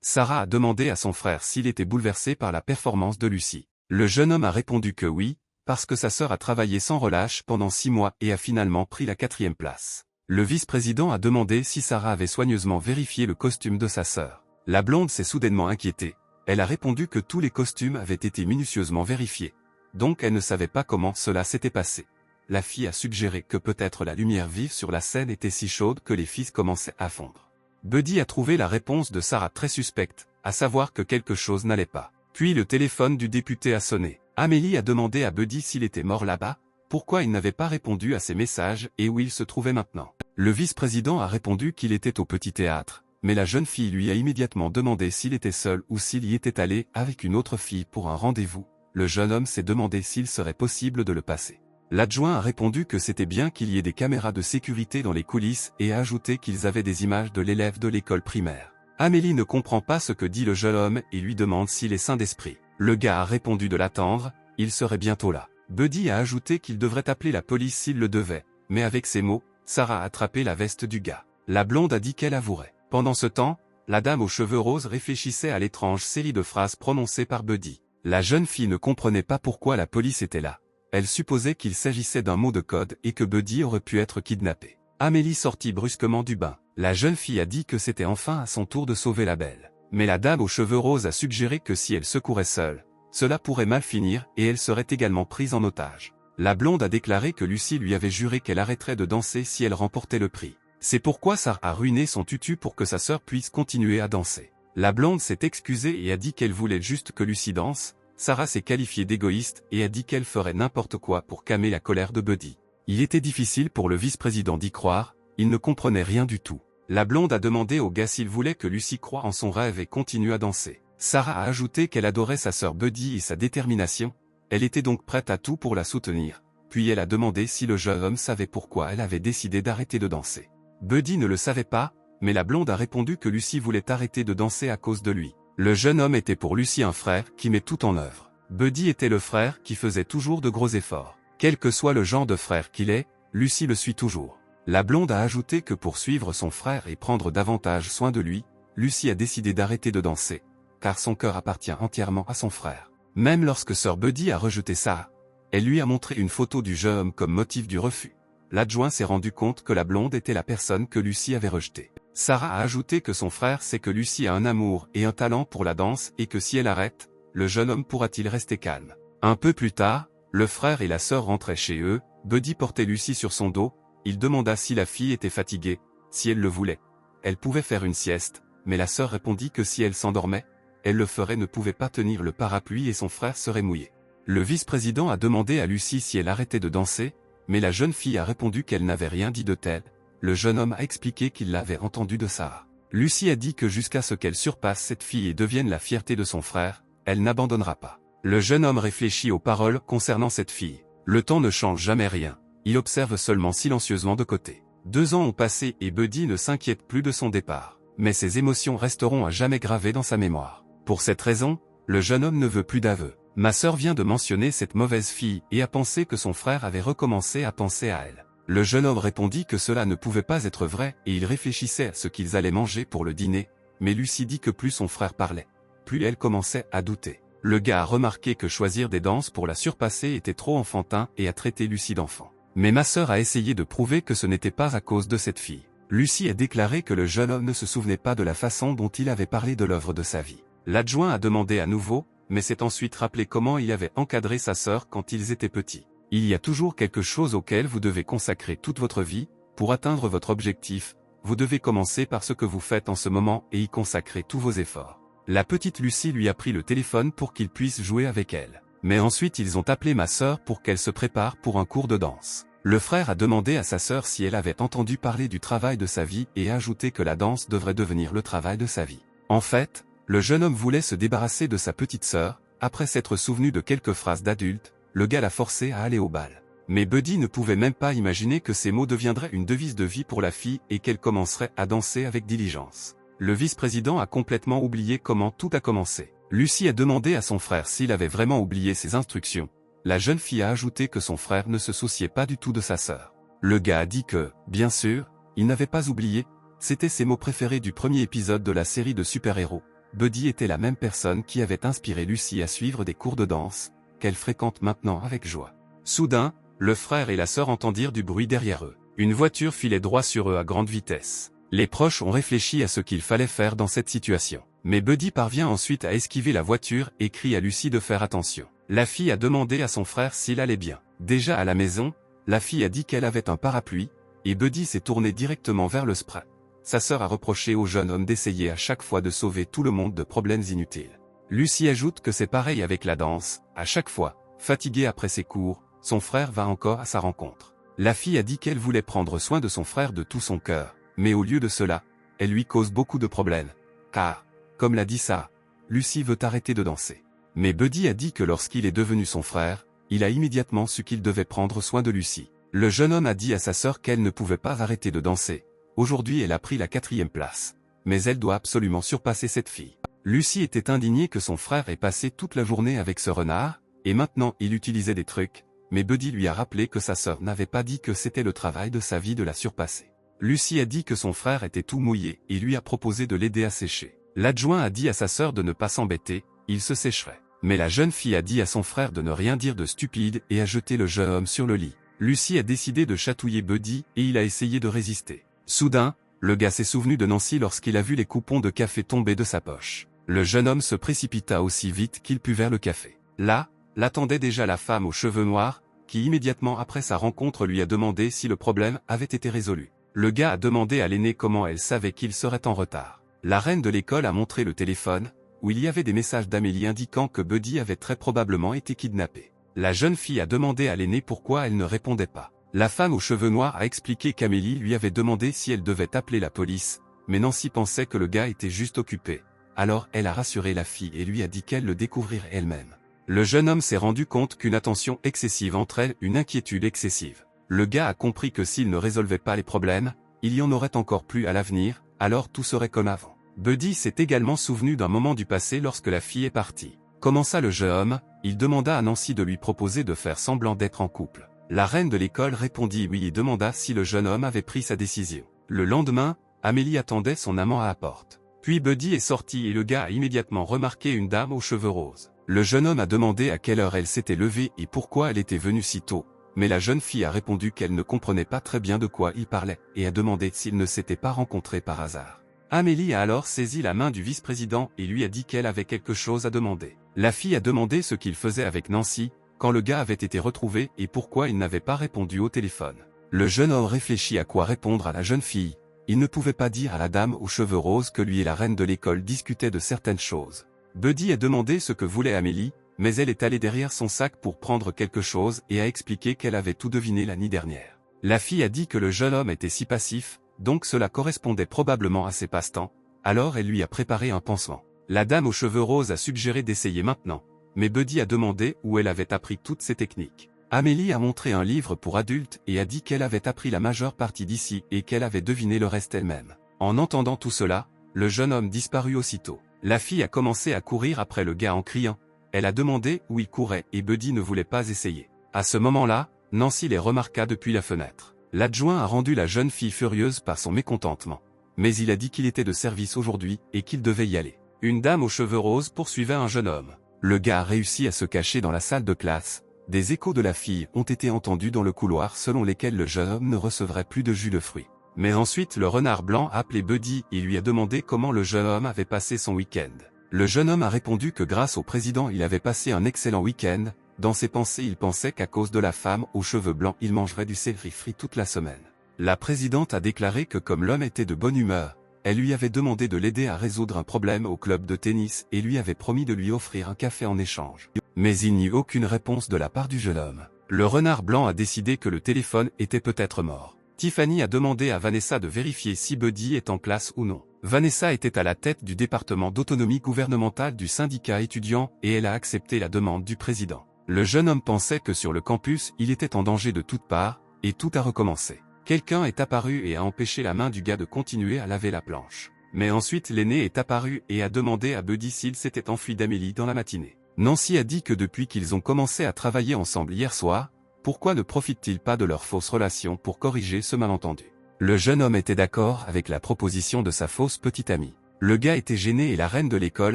Sarah a demandé à son frère s'il était bouleversé par la performance de Lucy. Le jeune homme a répondu que oui, parce que sa sœur a travaillé sans relâche pendant 6 mois et a finalement pris la 4e place. Le vice-président a demandé si Sarah avait soigneusement vérifié le costume de sa sœur. La blonde s'est soudainement inquiétée. Elle a répondu que tous les costumes avaient été minutieusement vérifiés. Donc elle ne savait pas comment cela s'était passé. La fille a suggéré que peut-être la lumière vive sur la scène était si chaude que les fils commençaient à fondre. Buddy a trouvé la réponse de Sarah très suspecte, à savoir que quelque chose n'allait pas. Puis le téléphone du député a sonné. Amélie a demandé à Buddy s'il était mort là-bas, pourquoi il n'avait pas répondu à ses messages et où il se trouvait maintenant. Le vice-président a répondu qu'il était au petit théâtre, mais la jeune fille lui a immédiatement demandé s'il était seul ou s'il y était allé avec une autre fille pour un rendez-vous. Le jeune homme s'est demandé s'il serait possible de le passer. L'adjoint a répondu que c'était bien qu'il y ait des caméras de sécurité dans les coulisses et a ajouté qu'ils avaient des images de l'élève de l'école primaire. Amélie ne comprend pas ce que dit le jeune homme et lui demande s'il est sain d'esprit. Le gars a répondu de l'attendre, il serait bientôt là. Buddy a ajouté qu'il devrait appeler la police s'il le devait, mais avec ces mots, Sarah a attrapé la veste du gars. La blonde a dit qu'elle avouerait. Pendant ce temps, la dame aux cheveux roses réfléchissait à l'étrange série de phrases prononcées par Buddy. La jeune fille ne comprenait pas pourquoi la police était là. Elle supposait qu'il s'agissait d'un mot de code et que Buddy aurait pu être kidnappé. Amélie sortit brusquement du bain. La jeune fille a dit que c'était enfin à son tour de sauver la belle. Mais la dame aux cheveux roses a suggéré que si elle se courait seule, cela pourrait mal finir et elle serait également prise en otage. La blonde a déclaré que Lucy lui avait juré qu'elle arrêterait de danser si elle remportait le prix. C'est pourquoi Sarah a ruiné son tutu pour que sa sœur puisse continuer à danser. La blonde s'est excusée et a dit qu'elle voulait juste que Lucy danse. Sarah s'est qualifiée d'égoïste et a dit qu'elle ferait n'importe quoi pour calmer la colère de Buddy. Il était difficile pour le vice-président d'y croire, il ne comprenait rien du tout. La blonde a demandé au gars s'il voulait que Lucy croie en son rêve et continue à danser. Sarah a ajouté qu'elle adorait sa sœur Buddy et sa détermination, elle était donc prête à tout pour la soutenir, puis elle a demandé si le jeune homme savait pourquoi elle avait décidé d'arrêter de danser. Buddy ne le savait pas, mais la blonde a répondu que Lucy voulait arrêter de danser à cause de lui. Le jeune homme était pour Lucy un frère qui met tout en œuvre. Buddy était le frère qui faisait toujours de gros efforts. Quel que soit le genre de frère qu'il est, Lucy le suit toujours. La blonde a ajouté que pour suivre son frère et prendre davantage soin de lui, Lucy a décidé d'arrêter de danser, car son cœur appartient entièrement à son frère. Même lorsque sœur Buddy a rejeté Sarah, elle lui a montré une photo du jeune homme comme motif du refus. L'adjoint s'est rendu compte que la blonde était la personne que Lucy avait rejetée. Sarah a ajouté que son frère sait que Lucy a un amour et un talent pour la danse et que si elle arrête, le jeune homme pourra-t-il rester calme. Un peu plus tard, le frère et la sœur rentraient chez eux, Buddy portait Lucy sur son dos, il demanda si la fille était fatiguée, si elle le voulait. Elle pouvait faire une sieste, mais la sœur répondit que si elle s'endormait, elle le ferait ne pouvait pas tenir le parapluie et son frère serait mouillé. Le vice-président a demandé à Lucy si elle arrêtait de danser, mais la jeune fille a répondu qu'elle n'avait rien dit de tel. Le jeune homme a expliqué qu'il l'avait entendu de Sarah. Lucy a dit que jusqu'à ce qu'elle surpasse cette fille et devienne la fierté de son frère, elle n'abandonnera pas. Le jeune homme réfléchit aux paroles concernant cette fille. Le temps ne change jamais rien. Il observe seulement silencieusement de côté. 2 ans ont passé et Buddy ne s'inquiète plus de son départ. Mais ses émotions resteront à jamais gravées dans sa mémoire. Pour cette raison, le jeune homme ne veut plus d'aveu. Ma sœur vient de mentionner cette mauvaise fille et a pensé que son frère avait recommencé à penser à elle. Le jeune homme répondit que cela ne pouvait pas être vrai et il réfléchissait à ce qu'ils allaient manger pour le dîner, mais Lucy dit que plus son frère parlait, plus elle commençait à douter. Le gars a remarqué que choisir des danses pour la surpasser était trop enfantin et a traité Lucy d'enfant. Mais ma sœur a essayé de prouver que ce n'était pas à cause de cette fille. Lucy a déclaré que le jeune homme ne se souvenait pas de la façon dont il avait parlé de l'œuvre de sa vie. L'adjoint a demandé à nouveau, mais s'est ensuite rappelé comment il avait encadré sa sœur quand ils étaient petits. Il y a toujours quelque chose auquel vous devez consacrer toute votre vie, pour atteindre votre objectif, vous devez commencer par ce que vous faites en ce moment et y consacrer tous vos efforts. La petite Lucy lui a pris le téléphone pour qu'il puisse jouer avec elle. Mais ensuite ils ont appelé ma sœur pour qu'elle se prépare pour un cours de danse. Le frère a demandé à sa sœur si elle avait entendu parler du travail de sa vie et a ajouté que la danse devrait devenir le travail de sa vie. En fait, le jeune homme voulait se débarrasser de sa petite sœur, après s'être souvenu de quelques phrases d'adulte, le gars l'a forcé à aller au bal. Mais Buddy ne pouvait même pas imaginer que ces mots deviendraient une devise de vie pour la fille et qu'elle commencerait à danser avec diligence. Le vice-président a complètement oublié comment tout a commencé. Lucy a demandé à son frère s'il avait vraiment oublié ses instructions. La jeune fille a ajouté que son frère ne se souciait pas du tout de sa sœur. Le gars a dit que, bien sûr, il n'avait pas oublié, c'était ses mots préférés du premier épisode de la série de super-héros. Buddy était la même personne qui avait inspiré Lucy à suivre des cours de danse, qu'elle fréquente maintenant avec joie. Soudain, le frère et la sœur entendirent du bruit derrière eux. Une voiture filait droit sur eux à grande vitesse. Les proches ont réfléchi à ce qu'il fallait faire dans cette situation. Mais Buddy parvient ensuite à esquiver la voiture et crie à Lucy de faire attention. La fille a demandé à son frère s'il allait bien. Déjà à la maison, la fille a dit qu'elle avait un parapluie, et Buddy s'est tourné directement vers le spray. Sa sœur a reproché au jeune homme d'essayer à chaque fois de sauver tout le monde de problèmes inutiles. Lucy ajoute que c'est pareil avec la danse, à chaque fois, fatigué après ses cours, son frère va encore à sa rencontre. La fille a dit qu'elle voulait prendre soin de son frère de tout son cœur, mais au lieu de cela, elle lui cause beaucoup de problèmes. Car, comme l'a dit Sarah, Lucy veut arrêter de danser. Mais Buddy a dit que lorsqu'il est devenu son frère, il a immédiatement su qu'il devait prendre soin de Lucy. Le jeune homme a dit à sa sœur qu'elle ne pouvait pas arrêter de danser. Aujourd'hui elle a pris la 4e place. Mais elle doit absolument surpasser cette fille. Lucy était indignée que son frère ait passé toute la journée avec ce renard, et maintenant il utilisait des trucs, mais Buddy lui a rappelé que sa sœur n'avait pas dit que c'était le travail de sa vie de la surpasser. Lucy a dit que son frère était tout mouillé et lui a proposé de l'aider à sécher. L'adjoint a dit à sa sœur de ne pas s'embêter, il se sécherait. Mais la jeune fille a dit à son frère de ne rien dire de stupide et a jeté le jeune homme sur le lit. Lucy a décidé de chatouiller Buddy et il a essayé de résister. Soudain, le gars s'est souvenu de Nancy lorsqu'il a vu les coupons de café tomber de sa poche. Le jeune homme se précipita aussi vite qu'il put vers le café. Là, l'attendait déjà la femme aux cheveux noirs, qui immédiatement après sa rencontre lui a demandé si le problème avait été résolu. Le gars a demandé à l'aînée comment elle savait qu'il serait en retard. La reine de l'école a montré le téléphone, où il y avait des messages d'Amélie indiquant que Buddy avait très probablement été kidnappé. La jeune fille a demandé à l'aînée pourquoi elle ne répondait pas. La femme aux cheveux noirs a expliqué qu'Amélie lui avait demandé si elle devait appeler la police, mais Nancy pensait que le gars était juste occupé. Alors elle a rassuré la fille et lui a dit qu'elle le découvrirait elle-même. Le jeune homme s'est rendu compte qu'une attention excessive entraîne une inquiétude excessive. Le gars a compris que s'il ne résolvait pas les problèmes, il y en aurait encore plus à l'avenir, alors tout serait comme avant. Buddy s'est également souvenu d'un moment du passé lorsque la fille est partie. Comment ça le jeune homme, il demanda à Nancy de lui proposer de faire semblant d'être en couple. La reine de l'école répondit oui et demanda si le jeune homme avait pris sa décision. Le lendemain, Amélie attendait son amant à la porte. Puis Buddy est sorti et le gars a immédiatement remarqué une dame aux cheveux roses. Le jeune homme a demandé à quelle heure elle s'était levée et pourquoi elle était venue si tôt. Mais la jeune fille a répondu qu'elle ne comprenait pas très bien de quoi il parlait et a demandé s'ils ne s'étaient pas rencontrés par hasard. Amélie a alors saisi la main du vice-président et lui a dit qu'elle avait quelque chose à demander. La fille a demandé ce qu'il faisait avec Nancy, quand le gars avait été retrouvé et pourquoi il n'avait pas répondu au téléphone. Le jeune homme réfléchit à quoi répondre à la jeune fille. Il ne pouvait pas dire à la dame aux cheveux roses que lui et la reine de l'école discutaient de certaines choses. Buddy a demandé ce que voulait Amélie, mais elle est allée derrière son sac pour prendre quelque chose et a expliqué qu'elle avait tout deviné la nuit dernière. La fille a dit que le jeune homme était si passif, donc cela correspondait probablement à ses passe-temps, alors elle lui a préparé un pansement. La dame aux cheveux roses a suggéré d'essayer maintenant, mais Buddy a demandé où elle avait appris toutes ces techniques. Amélie a montré un livre pour adultes et a dit qu'elle avait appris la majeure partie d'ici et qu'elle avait deviné le reste elle-même. En entendant tout cela, le jeune homme disparut aussitôt. La fille a commencé à courir après le gars en criant. Elle a demandé où il courait et Buddy ne voulait pas essayer. À ce moment-là, Nancy les remarqua depuis la fenêtre. L'adjoint a rendu la jeune fille furieuse par son mécontentement. Mais il a dit qu'il était de service aujourd'hui et qu'il devait y aller. Une dame aux cheveux roses poursuivait un jeune homme. Le gars a réussi à se cacher dans la salle de classe. Des échos de la fille ont été entendus dans le couloir selon lesquels le jeune homme ne recevrait plus de jus de fruits. Mais ensuite le renard blanc a appelé Buddy et lui a demandé comment le jeune homme avait passé son week-end. Le jeune homme a répondu que grâce au président il avait passé un excellent week-end. Dans ses pensées il pensait qu'à cause de la femme aux cheveux blancs il mangerait du céleri frit toute la semaine. La présidente a déclaré que comme l'homme était de bonne humeur, elle lui avait demandé de l'aider à résoudre un problème au club de tennis et lui avait promis de lui offrir un café en échange. Mais il n'y eut aucune réponse de la part du jeune homme. Le renard blanc a décidé que le téléphone était peut-être mort. Tiffany a demandé à Vanessa de vérifier si Buddy est en classe ou non. Vanessa était à la tête du département d'autonomie gouvernementale du syndicat étudiant et elle a accepté la demande du président. Le jeune homme pensait que sur le campus il était en danger de toutes parts, et tout a recommencé. Quelqu'un est apparu et a empêché la main du gars de continuer à laver la planche. Mais ensuite l'aîné est apparu et a demandé à Buddy s'il s'était enfui d'Amélie dans la matinée. Nancy a dit que depuis qu'ils ont commencé à travailler ensemble hier soir, pourquoi ne profitent-ils pas de leur fausse relation pour corriger ce malentendu? Le jeune homme était d'accord avec la proposition de sa fausse petite amie. Le gars était gêné et la reine de l'école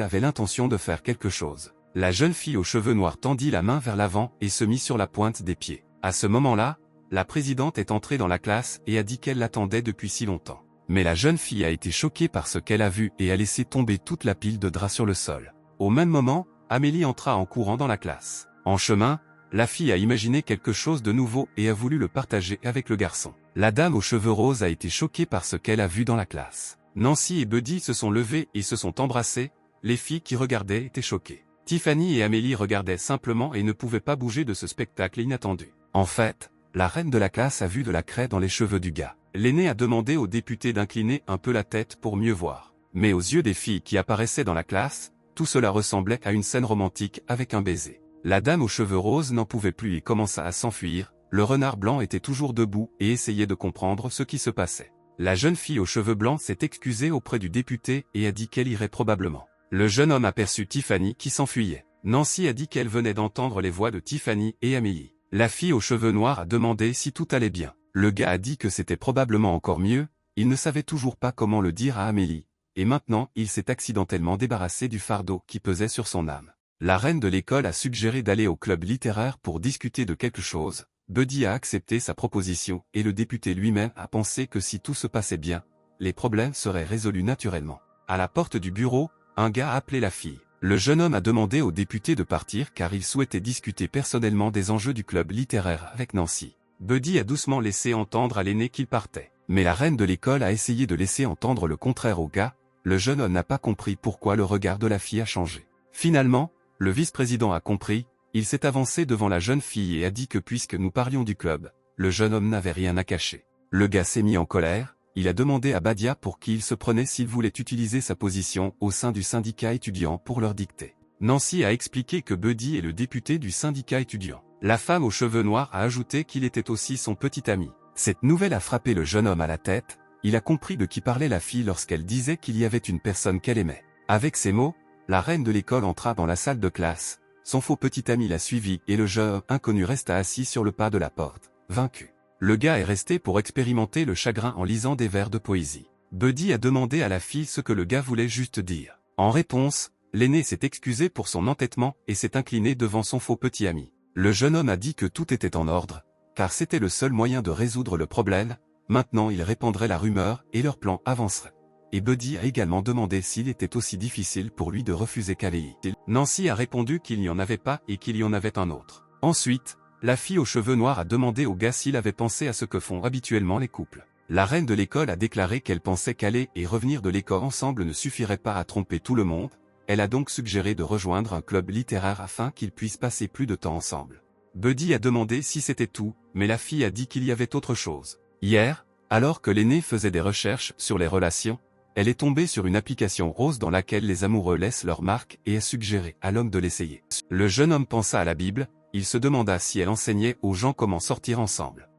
avait l'intention de faire quelque chose. La jeune fille aux cheveux noirs tendit la main vers l'avant et se mit sur la pointe des pieds. À ce moment-là, la présidente est entrée dans la classe et a dit qu'elle l'attendait depuis si longtemps. Mais la jeune fille a été choquée par ce qu'elle a vu et a laissé tomber toute la pile de draps sur le sol. Au même moment, Amélie entra en courant dans la classe. En chemin, la fille a imaginé quelque chose de nouveau et a voulu le partager avec le garçon. La dame aux cheveux roses a été choquée par ce qu'elle a vu dans la classe. Nancy et Buddy se sont levés et se sont embrassés, les filles qui regardaient étaient choquées. Tiffany et Amélie regardaient simplement et ne pouvaient pas bouger de ce spectacle inattendu. En fait, la reine de la classe a vu de la craie dans les cheveux du gars. L'aîné a demandé aux députés d'incliner un peu la tête pour mieux voir. Mais aux yeux des filles qui apparaissaient dans la classe, tout cela ressemblait à une scène romantique avec un baiser. La dame aux cheveux roses n'en pouvait plus et commença à s'enfuir. Le renard blanc était toujours debout et essayait de comprendre ce qui se passait. La jeune fille aux cheveux blancs s'est excusée auprès du député et a dit qu'elle irait probablement. Le jeune homme aperçut Tiffany qui s'enfuyait. Nancy a dit qu'elle venait d'entendre les voix de Tiffany et Amélie. La fille aux cheveux noirs a demandé si tout allait bien. Le gars a dit que c'était probablement encore mieux, il ne savait toujours pas comment le dire à Amélie, et maintenant il s'est accidentellement débarrassé du fardeau qui pesait sur son âme. La reine de l'école a suggéré d'aller au club littéraire pour discuter de quelque chose. Buddy a accepté sa proposition et le député lui-même a pensé que si tout se passait bien, les problèmes seraient résolus naturellement. À la porte du bureau, un gars a appelé la fille. Le jeune homme a demandé au député de partir car il souhaitait discuter personnellement des enjeux du club littéraire avec Nancy. Buddy a doucement laissé entendre à l'aîné qu'il partait. Mais la reine de l'école a essayé de laisser entendre le contraire au gars. Le jeune homme n'a pas compris pourquoi le regard de la fille a changé. Finalement, le vice-président a compris, il s'est avancé devant la jeune fille et a dit que puisque nous parlions du club, le jeune homme n'avait rien à cacher. Le gars s'est mis en colère, il a demandé à Badia pour qui il se prenait s'il voulait utiliser sa position au sein du syndicat étudiant pour leur dicter. Nancy a expliqué que Buddy est le député du syndicat étudiant. La femme aux cheveux noirs a ajouté qu'il était aussi son petit ami. Cette nouvelle a frappé le jeune homme à la tête, il a compris de qui parlait la fille lorsqu'elle disait qu'il y avait une personne qu'elle aimait. Avec ces mots, la reine de l'école entra dans la salle de classe, son faux petit ami l'a suivi et le jeune inconnu resta assis sur le pas de la porte, vaincu. Le gars est resté pour expérimenter le chagrin en lisant des vers de poésie. Buddy a demandé à la fille ce que le gars voulait juste dire. En réponse, l'aîné s'est excusé pour son entêtement et s'est incliné devant son faux petit ami. Le jeune homme a dit que tout était en ordre, car c'était le seul moyen de résoudre le problème, maintenant il répandrait la rumeur et leur plan avancerait. Et Buddy a également demandé s'il était aussi difficile pour lui de refuser Kaleigh. Nancy a répondu qu'il n'y en avait pas et qu'il y en avait un autre. Ensuite, la fille aux cheveux noirs a demandé au gars s'il avait pensé à ce que font habituellement les couples. La reine de l'école a déclaré qu'elle pensait qu'aller et revenir de l'école ensemble ne suffirait pas à tromper tout le monde, elle a donc suggéré de rejoindre un club littéraire afin qu'ils puissent passer plus de temps ensemble. Buddy a demandé si c'était tout, mais la fille a dit qu'il y avait autre chose. Hier, alors que l'aîné faisait des recherches sur les relations, elle est tombée sur une application rose dans laquelle les amoureux laissent leur marque et a suggéré à l'homme de l'essayer. Le jeune homme pensa à la Bible, il se demanda si elle enseignait aux gens comment sortir ensemble.